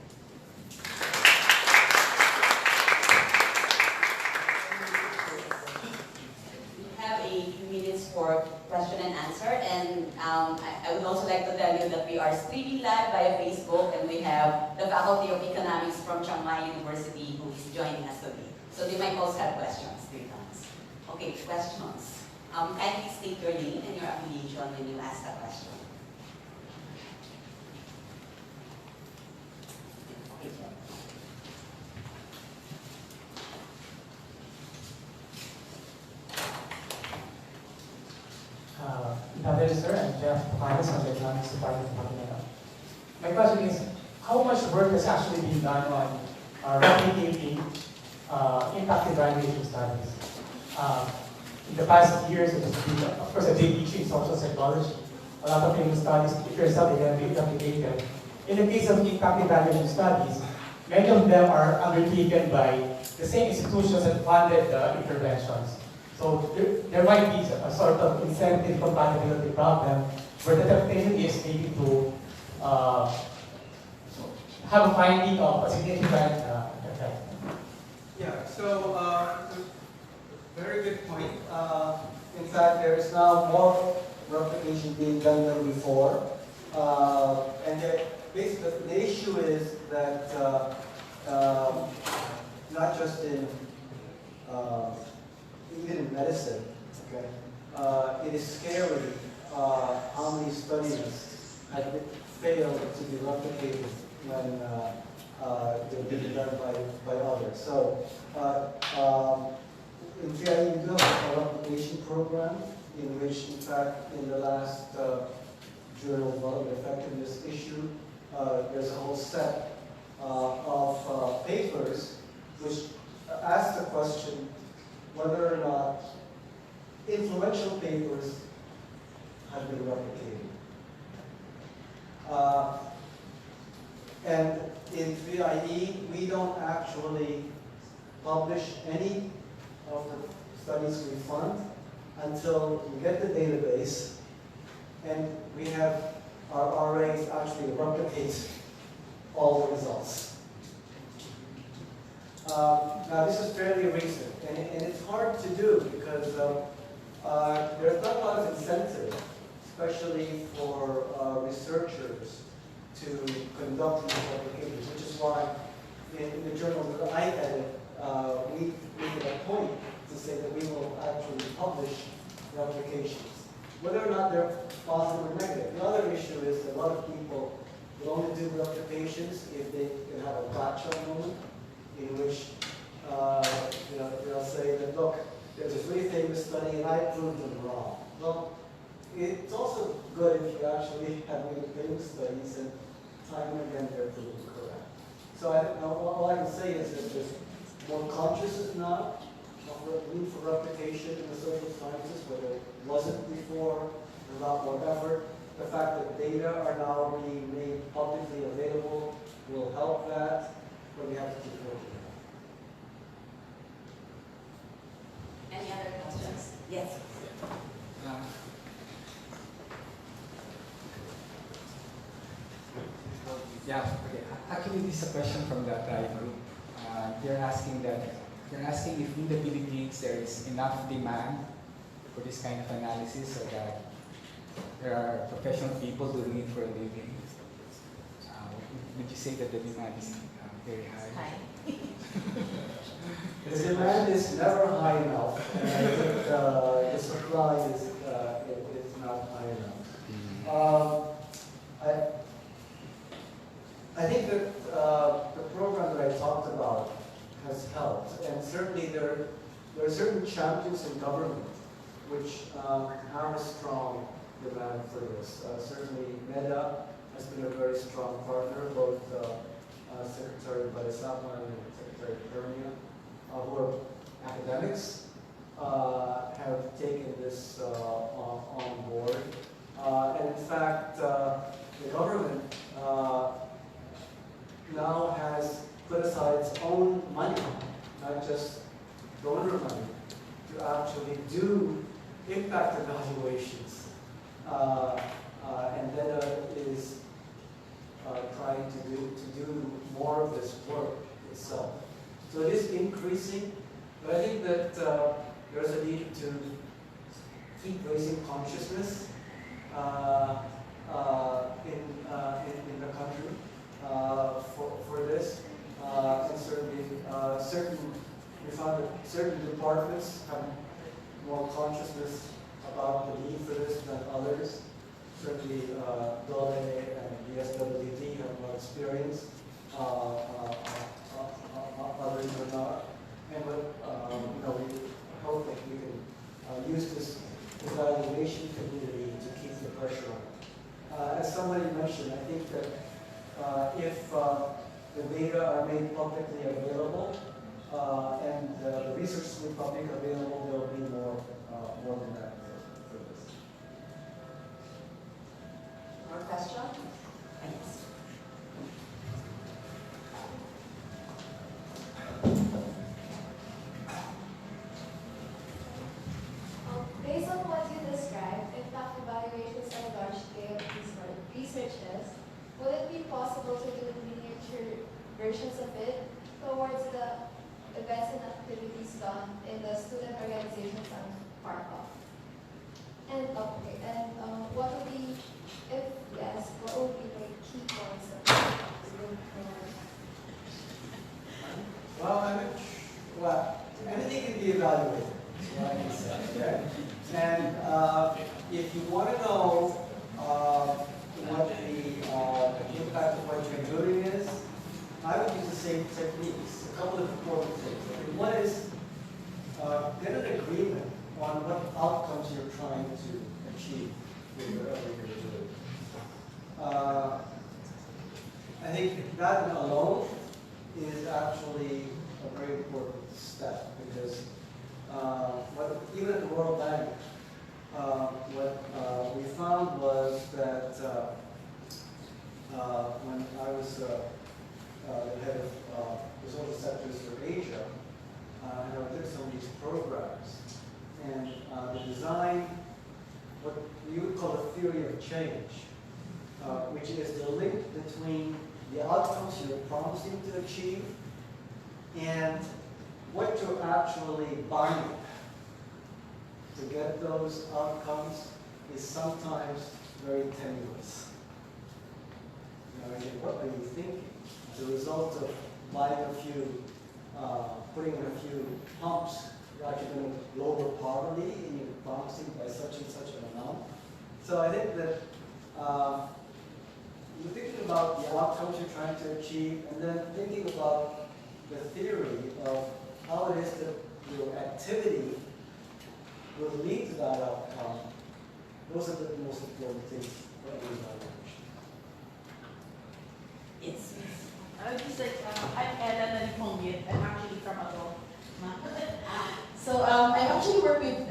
We have a few minutes for question and answer, and I would also like to tell you that we are streaming live via Facebook, and we have the Faculty of Economics from Chiang Mai University who is joining us today. So they might also have questions, 3 times. Okay, questions. Kindly state your name and your affiliation when you ask a question. Okay, Jeff. Sir, I'm Jeff Jimenez from the Economics Department of Manila. My question is, how much work has actually been done on replicating impact evaluation studies? In the past years, it has been, of course, a big issue in social psychology. A lot of famous studies, if yourself, they have been replicated. In the case of impact evaluation studies, many of them are undertaken by the same institutions that funded the interventions. So there might be a sort of incentive compatibility problem where the temptation is maybe to have a finding of a significant effect. Yeah, so very good point. In fact, there is now more replication being done than before. And yet, basically, the issue is that not just in, even in medicine, okay, it is scary how many studies have failed to be replicated when they're being done by others. So, in theory, we do have a replication program in which, in fact, in the last Journal of Development Effectiveness issue, there's a whole set of papers which ask the question whether or not influential papers have been replicated. And in 3IE, we don't actually publish any of the studies we fund until we get the database and we have our RAs actually replicate all the results. Now this is fairly recent, and it's hard to do because there's not a lot of incentive, especially for researchers to conduct these publications, which is why in the journals that I edit, we make it a point to say that we will actually publish replications, whether or not they're positive or negative. The other issue is that a lot of people will only do replications if they can have a gotcha moment, in which they'll say that, look, there's a really famous study and I proved them wrong. Well, it's also good if you actually have really famous studies and time and again they're proven correct. So all I can say is that there's more consciousness now of the need for replication in the social sciences, whether it wasn't before, a lot more effort. The fact that data are now being made publicly available will help that, but we have to keep working on it. Any other questions? Yes. Yeah, okay. Actually, this is a question from the tribe group. They're asking if in the Philippines there is enough demand for this kind of analysis, so that there are professional people doing it for a living. Would you say that the demand is very high? Hi. The demand is never high enough, and I think the supply is not high enough. I think that the program that I talked about has helped, and certainly there are certain champions in government which have a strong demand for this. Certainly, MEDA has been a very strong partner, both Secretary Balisapan and Secretary Pernia, who are academics, have taken this on board. And in fact, the government now has put aside its own money, not just donor money, to actually do impact evaluations. And then is trying to do more of this work itself. So it is increasing, but I think that there's a need to keep raising consciousness in the country for this. And certainly, we found that certain departments have more consciousness about the need for this than others. Certainly, DOLE and the SWD have more experience. Others are not. And we hope that we can use this evaluation community to keep the pressure on. As somebody mentioned, I think that if the data are made publicly available and the research is made publicly available, there will be more demand for this. More question? Yes. would it be possible to do miniature versions of it towards the events and activities done in the student organizations I'm part of? And what would be, if yes, what would be the key points of it? Well, anything can be evaluated. Like I said, okay? And if you want to know what the impact of what you're doing is, I would use the same techniques. A couple of important things. One is get an agreement on what outcomes you're trying to achieve with whatever you're doing. I think that alone is actually a very important step because even at the World Bank, what we found was that when I was the head of resource sectors for Asia, and I did some of these programs, and the design, what you would call a theory of change, which is the link between the outcomes you're promising to achieve and what you're actually buying to get those outcomes is sometimes very tenuous. What are you thinking? As a result of buying a few, putting in a few pumps, you're actually going to lower poverty and you're promising by such and such an amount. So I think that you're thinking about the outcomes you're trying to achieve and then thinking about the theory of how it is that your activity will lead to that outcome. Those are the most important things for any evaluation. It's I would just like, I'm Ella Naliponggit. I'm actually from Ado. So I actually work with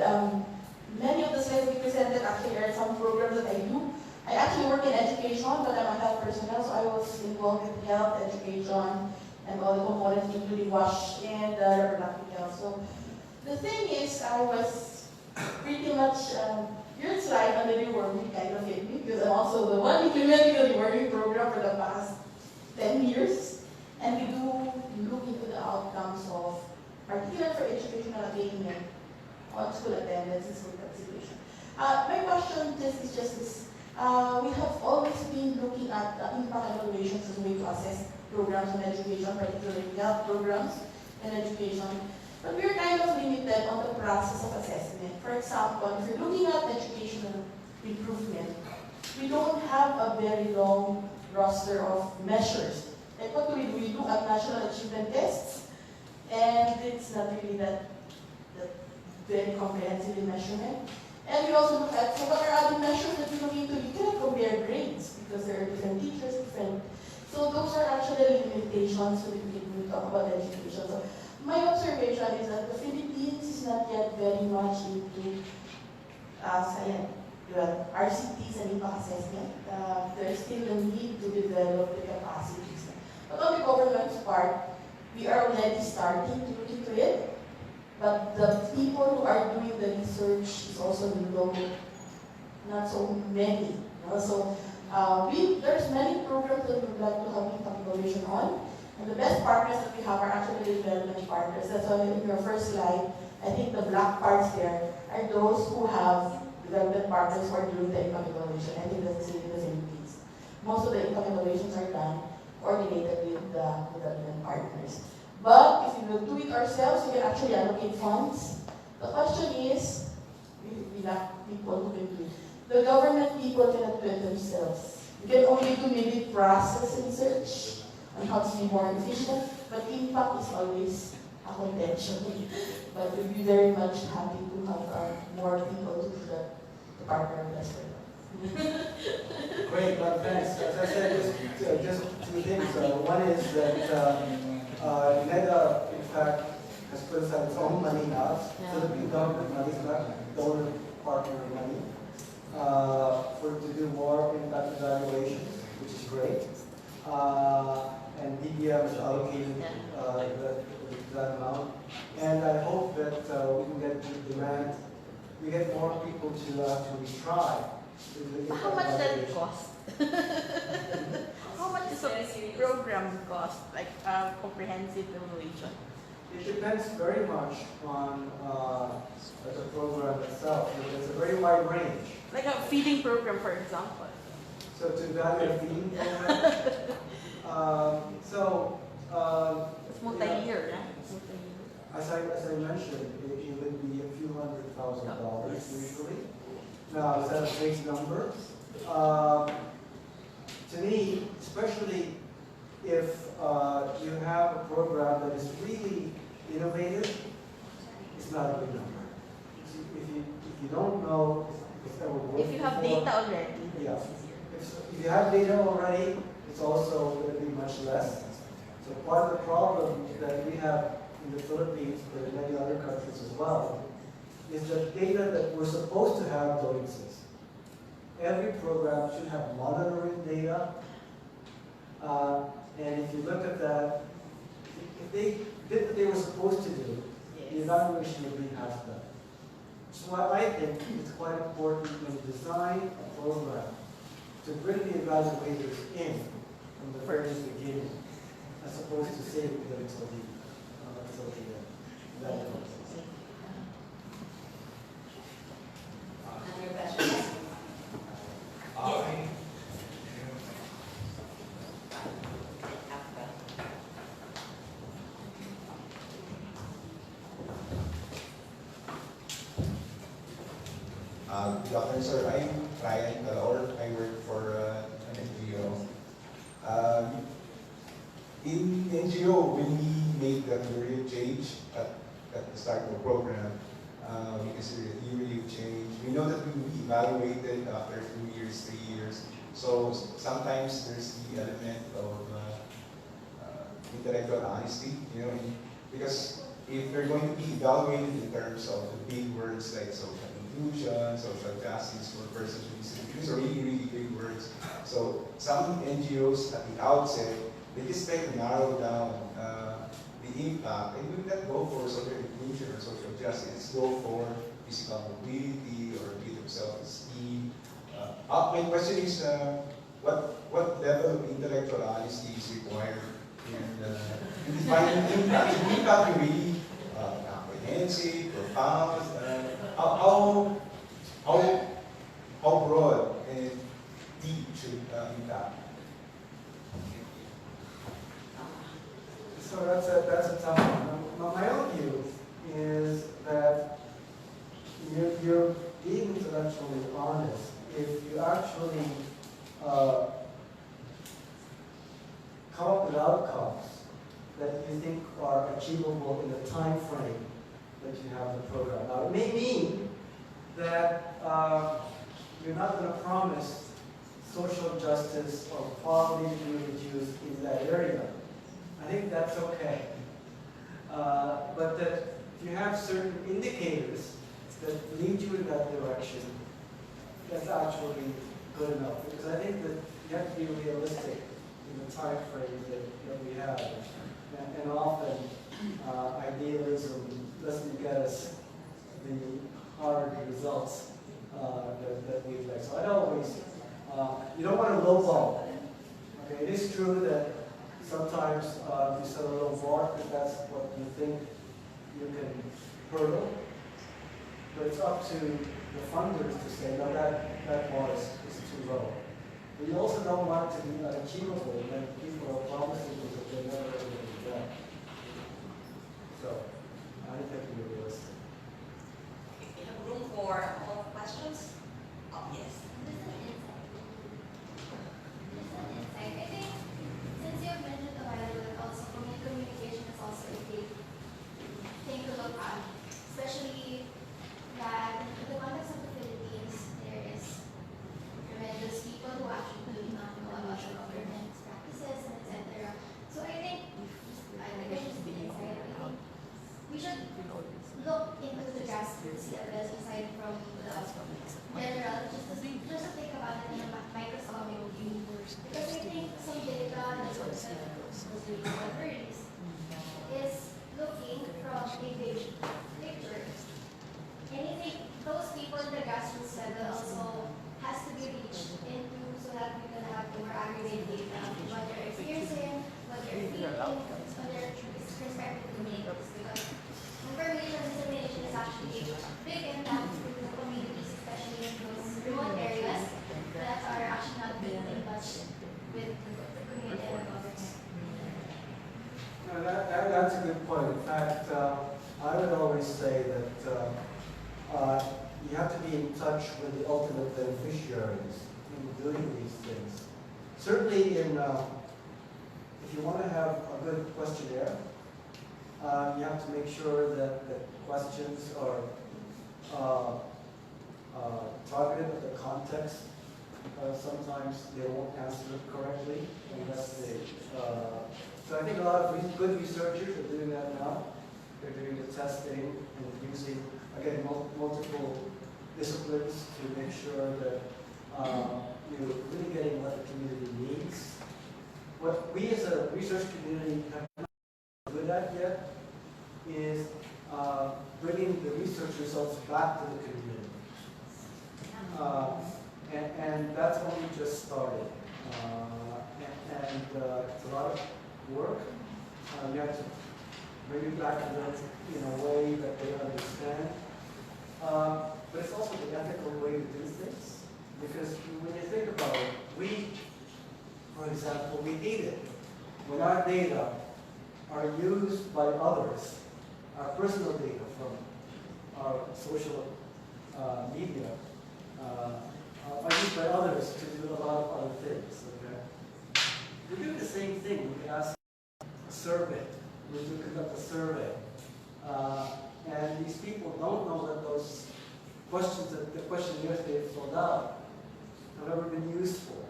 many of the slides we presented. Actually, there are some programs that I do. I actually work in education, but I'm a health personnel, so I was involved in health, education, and all the components, including WASH and reproductive health. So the thing is, I was pretty much, your slide on the reworming kind of hit me, because I'm also the one implementing the reworming program for the past 10 years. And we do look into the outcomes of, particularly for educational attainment, on school attendance and school participation. My question is just this. We have always been looking at impact evaluations as a way to assess programs in education, particularly health programs in education. But we're kind of limited on the process of assessment. For example, if you're looking at educational improvement, we don't have a very long roster of measures. Like what do? We look at national achievement tests, and it's not really that very comprehensive in measurement. And we also look at, so what are other measures that we look into? You cannot compare grades because there are different teachers, different. So those are actually limitations when we talk about education. So my observation is that the Philippines is not yet very much into science, RCTs and impact assessment. There's still a need to develop the capacities. But on the government's part, we are already starting to look into it. But the people who are doing the research is also low, not so many. So there's many programs that we would like to have impact evaluation on. And the best partners that we have are actually the development partners. That's why in your first slide, I think the black parts there are those who have development partners who are doing the impact evaluation. I think that's the Philippines. Most of the impact evaluations are done coordinated with the development partners. But if we will do it ourselves, we can actually allocate funds. The question is, we lack people who can do it. The government people cannot do it themselves. We can only do maybe process research on how to be more efficient, but impact is always a contention. But we'd be very much happy to have more people to do that, to partner with us for that. Great, but thanks. As I said, just two things. One is that NEDA, in fact, has put aside its own money now. Philippine government money, it's not donor partner money, to do more impact evaluations, which is great. And DBM is allocated that amount. And I hope that we can get the demand, we get more people to actually try. How much does it cost? cost, like comprehensive evaluation? It depends very much on the program itself. It's a very wide range. Like a feeding program, for example. So to evaluate a feeding program, It's multi-year, right? Multi-year. as I mentioned, it would be a few $100,000 Yes. usually. Now, is that a big number? To me, especially if you have a program that is really innovative, it's not a big number. If you don't know if it's ever worked If you have before, data already, then yeah. it's easier. If you have data already, it's also going to be much less. So part of the problem that we have in the Philippines, but in many other countries as well, is that data that we're supposed to have don't exist. Every program should have monitoring data. And if you look at that, if they did what they were supposed to do, the evaluation would be half done. So I think it's quite important when you design a program to bring the evaluators in from the very beginning, as opposed to saving them until the end. Another question? Yes. Good afternoon, sir. I'm Ryan Calor. I work for an NGO. In the NGO, when we made the career change at the start of the program, we consider it yearly change. We know that we will be evaluated after 2 years, 3 years. So sometimes there's the element of intellectual honesty, because if they're going to be evaluated in terms of the big words like social inclusion, social justice for persons with disabilities, these are really, really big words. So some NGOs at the outset, they just try to narrow down the impact, and we will not go for social inclusion or social justice. Go for physical mobility or a bit of self-esteem. My question is, what level of intellectual honesty is required in defining impact? Should impact be really comprehensive, profound? How broad and deep should impact? So that's a tough one. My own view is that you're being intellectually honest if you actually come up with outcomes that you think are achievable in the time frame that you have the program. Now, it may mean that you're not going to promise social justice or quality communities in that area. I think that's okay. But that if you have certain indicators that lead you in that direction, that's actually good enough. Because I think that you have to be realistic in the time frame that we have. And often, idealism doesn't get us the hard results that we'd like. So I'd always, you don't want to lowball. Okay, it is true that sometimes you set a low bar because that's what you think you can hurdle. But it's up to the funders to say, no, that bar is too low. But you also don't want it to be unachievable when people are promising you that they're never going to do that. So, I think that can be realistic. We have room for more questions? Oh, yes. I think, since you have mentioned a while ago that also communication is also a big thing to look at, especially that in the context of the Philippines, there is tremendous people who actually do not know about the government's practices and etc. So I think, I should be inside, I think we should look point. In fact, I would always say that you have to be in touch with the ultimate beneficiaries in doing these things. Certainly, if you want to have a good questionnaire, you have to make sure that the questions are targeted at the context. Sometimes they won't answer it correctly unless they. So I think a lot of good researchers are doing that now. They're doing the testing and using, again, multiple disciplines to make sure that you're really getting what the community needs. What we as a research community have not been good at yet is bringing the research results back to the community. And that's only just started. It's a lot of work. You have to bring it back to them in a way that they understand. But it's also the ethical way to do things. Because when you think about it, we, for example, we hate it when our data are used by others, our personal data from our social media, are used by others to do a lot of other things. Okay? We do the same thing. We ask a survey. We do conduct a survey. And these people don't know that those questions, that the questionnaires they filled out, have ever been used for.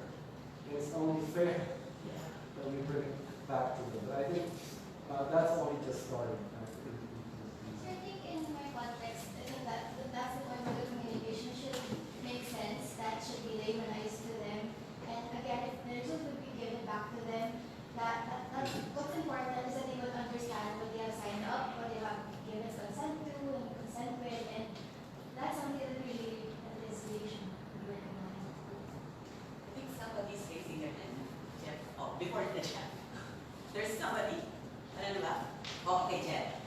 And it's only fair that we bring it back to them. But I think that's only just starting. So I think in my context, I think that's the point where the communication should make sense. That should be laymanized to them. And again, if the result would be given back to them, that's what's important is that they would understand what they have signed up, what they have given consent to, and consent with, and that's something that really is should be recognized. I think somebody's raising their hand. Jeff. Oh, before the chat. There's somebody. Ano ba? Oh, okay, Jeff.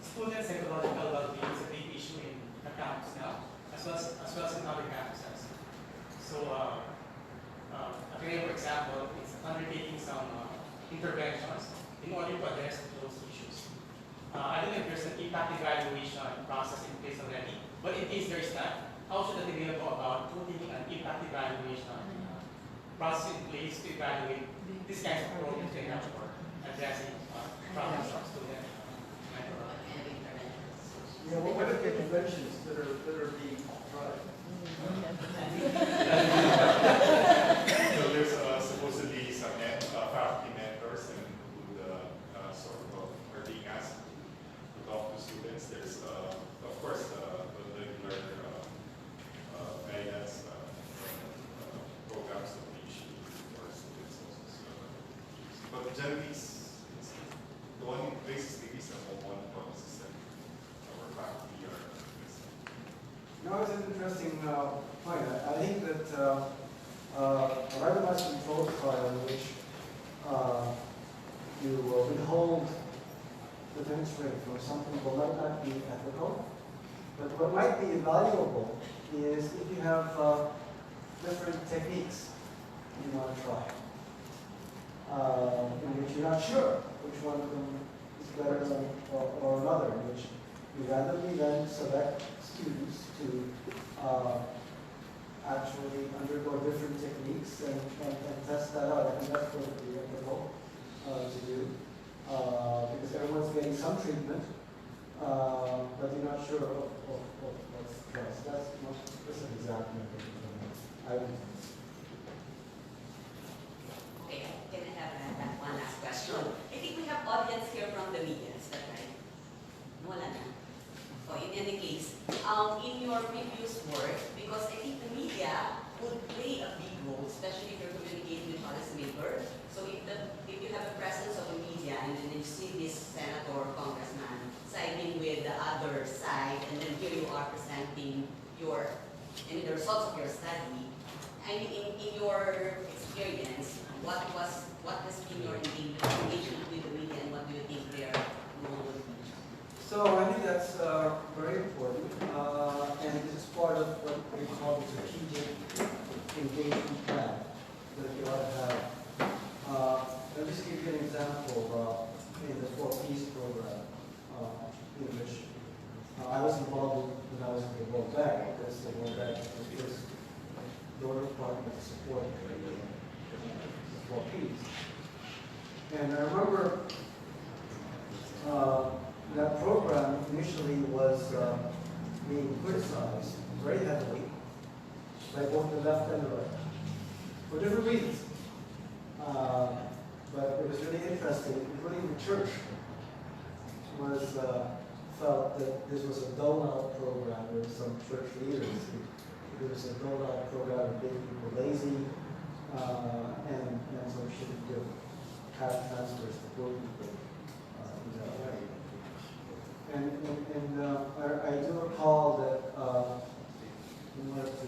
Student psychological well-being is a big issue in the campus now, as well as in other campuses. So, Ateneo, for example, is undertaking some interventions in order to address those issues. I don't know if there's an impact evaluation process in place already, but in case there is not, how should Ateneo go about putting an impact evaluation process in place to evaluate these kinds of programs they have for addressing problems of students? Yeah, what are the interventions that are being tried? So there's supposed to be some faculty mentors and who sort of are being asked to talk to students. There's of course the regular guidance programs that we issue for students also. But generally, the one basis is a one-to-one system. Our faculty are. No, it's an interesting point. I think that a randomized control trial in which you withhold the bench rate from something that might not be ethical, but what might be valuable is if you have different techniques you want to try, in which you're not sure which one of them is better than or another, in which you randomly then select students to actually undergo different techniques and test that out. I think that's perfectly ethical to do because everyone's getting some treatment, but you're not sure of what's best. That's an example. I would. Okay, can I have one last question? I think we have audience here from the media, is that right? Wala na. So in any case, in your previous work, because I think the media would play a big role, especially if you're communicating with policymakers. So if you have a presence of the media and then you see this senator or congressman siding with the other side, and then here you are presenting the results of your study. I mean, in your experience, what has been your engagement with the media, and what do you think their role would be? So I think that's very important, and this is part of what we call the strategic engagement plan that you ought to have was involved when I was in the World Bank, because the World Bank was the first donor partner to support the 4 Ps. And I remember that program initially was being criticized very heavily by both the left and the right, for different reasons. But it was really interesting, including the church was felt that this was a dole-out program. There were some church leaders it was a dole-out program that made people lazy, and so we shouldn't give cash transfers to poor people in that way. And I do recall that we wanted to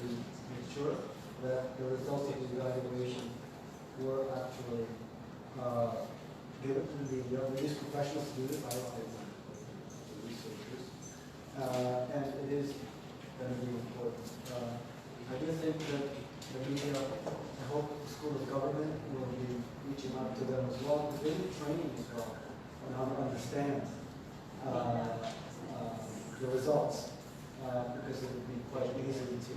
make sure that the results of the evaluation were actually given to the these professionals to do it, I don't think the researchers. And it is going to be important. I do think that the media, I hope the School of Government will be reaching out to them as well, because they need training as well on how to understand the results, because it would be quite easy to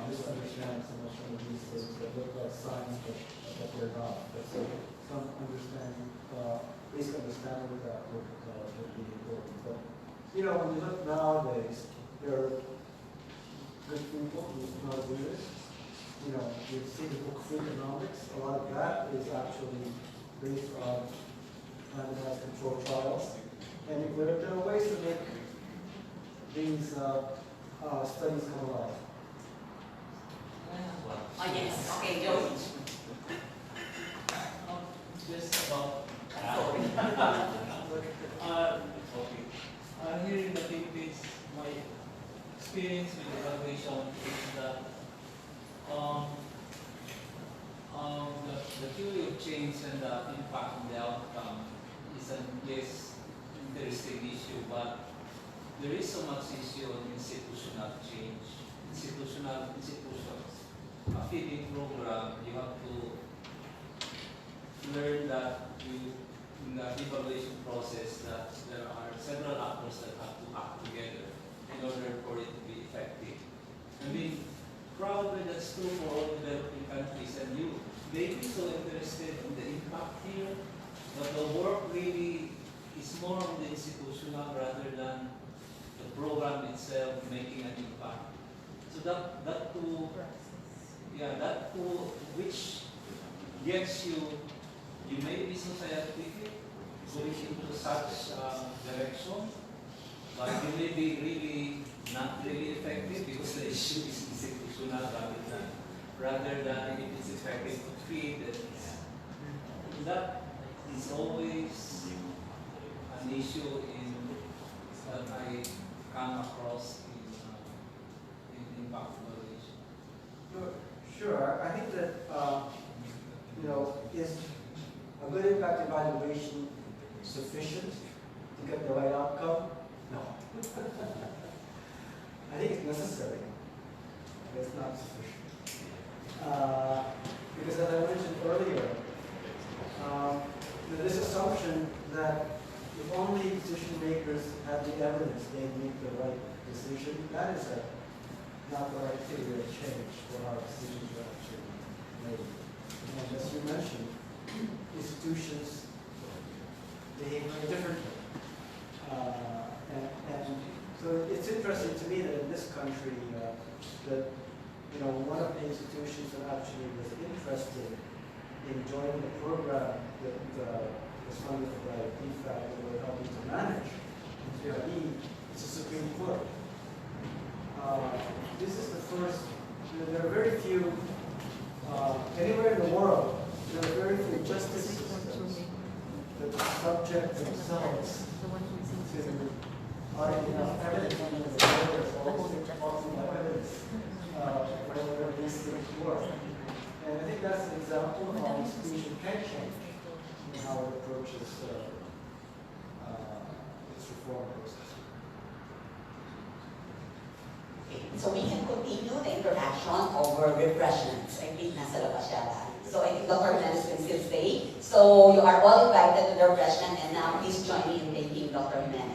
misunderstand some of these things that look like science, but they're not. But so some understanding, basic understanding of that would be important. But you know, when you look nowadays, there are good people who know how to do this. You know, you see the book Freakonomics. A lot of that is actually based on randomized control trials. And there are ways to make these studies come alive. Oh, yes. Okay, Joe. Just about here in the Philippines, my experience with evaluation is that the theory of change and the impact on the outcome is an interesting issue, but there is so much issue on institutional change. Institutions. A feeding program, you have to learn that in the evaluation process that there are several actors that have to act together in order for it to be effective. I mean, probably that's true for all developing countries, and you may be so interested in the impact here, but the work really is more on the institutional rather than the program itself making an impact. So that tool which gets you may be so scientific, going into such direction, but you may be really not really effective because the issue is institutional rather than if it's effective to feed it. That is always an issue that I come across in impact evaluation. Sure. I think that you know, is a good impact evaluation sufficient to get the right outcome? No. I think it's necessary, but it's not sufficient. Because as I mentioned earlier, this assumption that if only decision makers have the evidence, they make the right decision, that is not the right theory of change for how decisions are actually made. And as you mentioned, institutions behave very differently. And so it's interesting to me that in this country, that you know, one of the institutions that actually was interested in joining the program that was funded by DFAC that were helping to manage PRE is the Supreme Court. This is the first, there are very few, anywhere in the world, there are very few justices that subject themselves to audit enough evidence under the lawyers always talking about evidence where these things work. And I think that's an example of how an institution can change in how it approaches its reform process. Okay, so we can continue the interaction over refreshments. I think nasa labas siya. So I think Dr. Jimenez can still stay. So you are all invited to the refreshment, and now please join me in thanking Dr. Jimenez.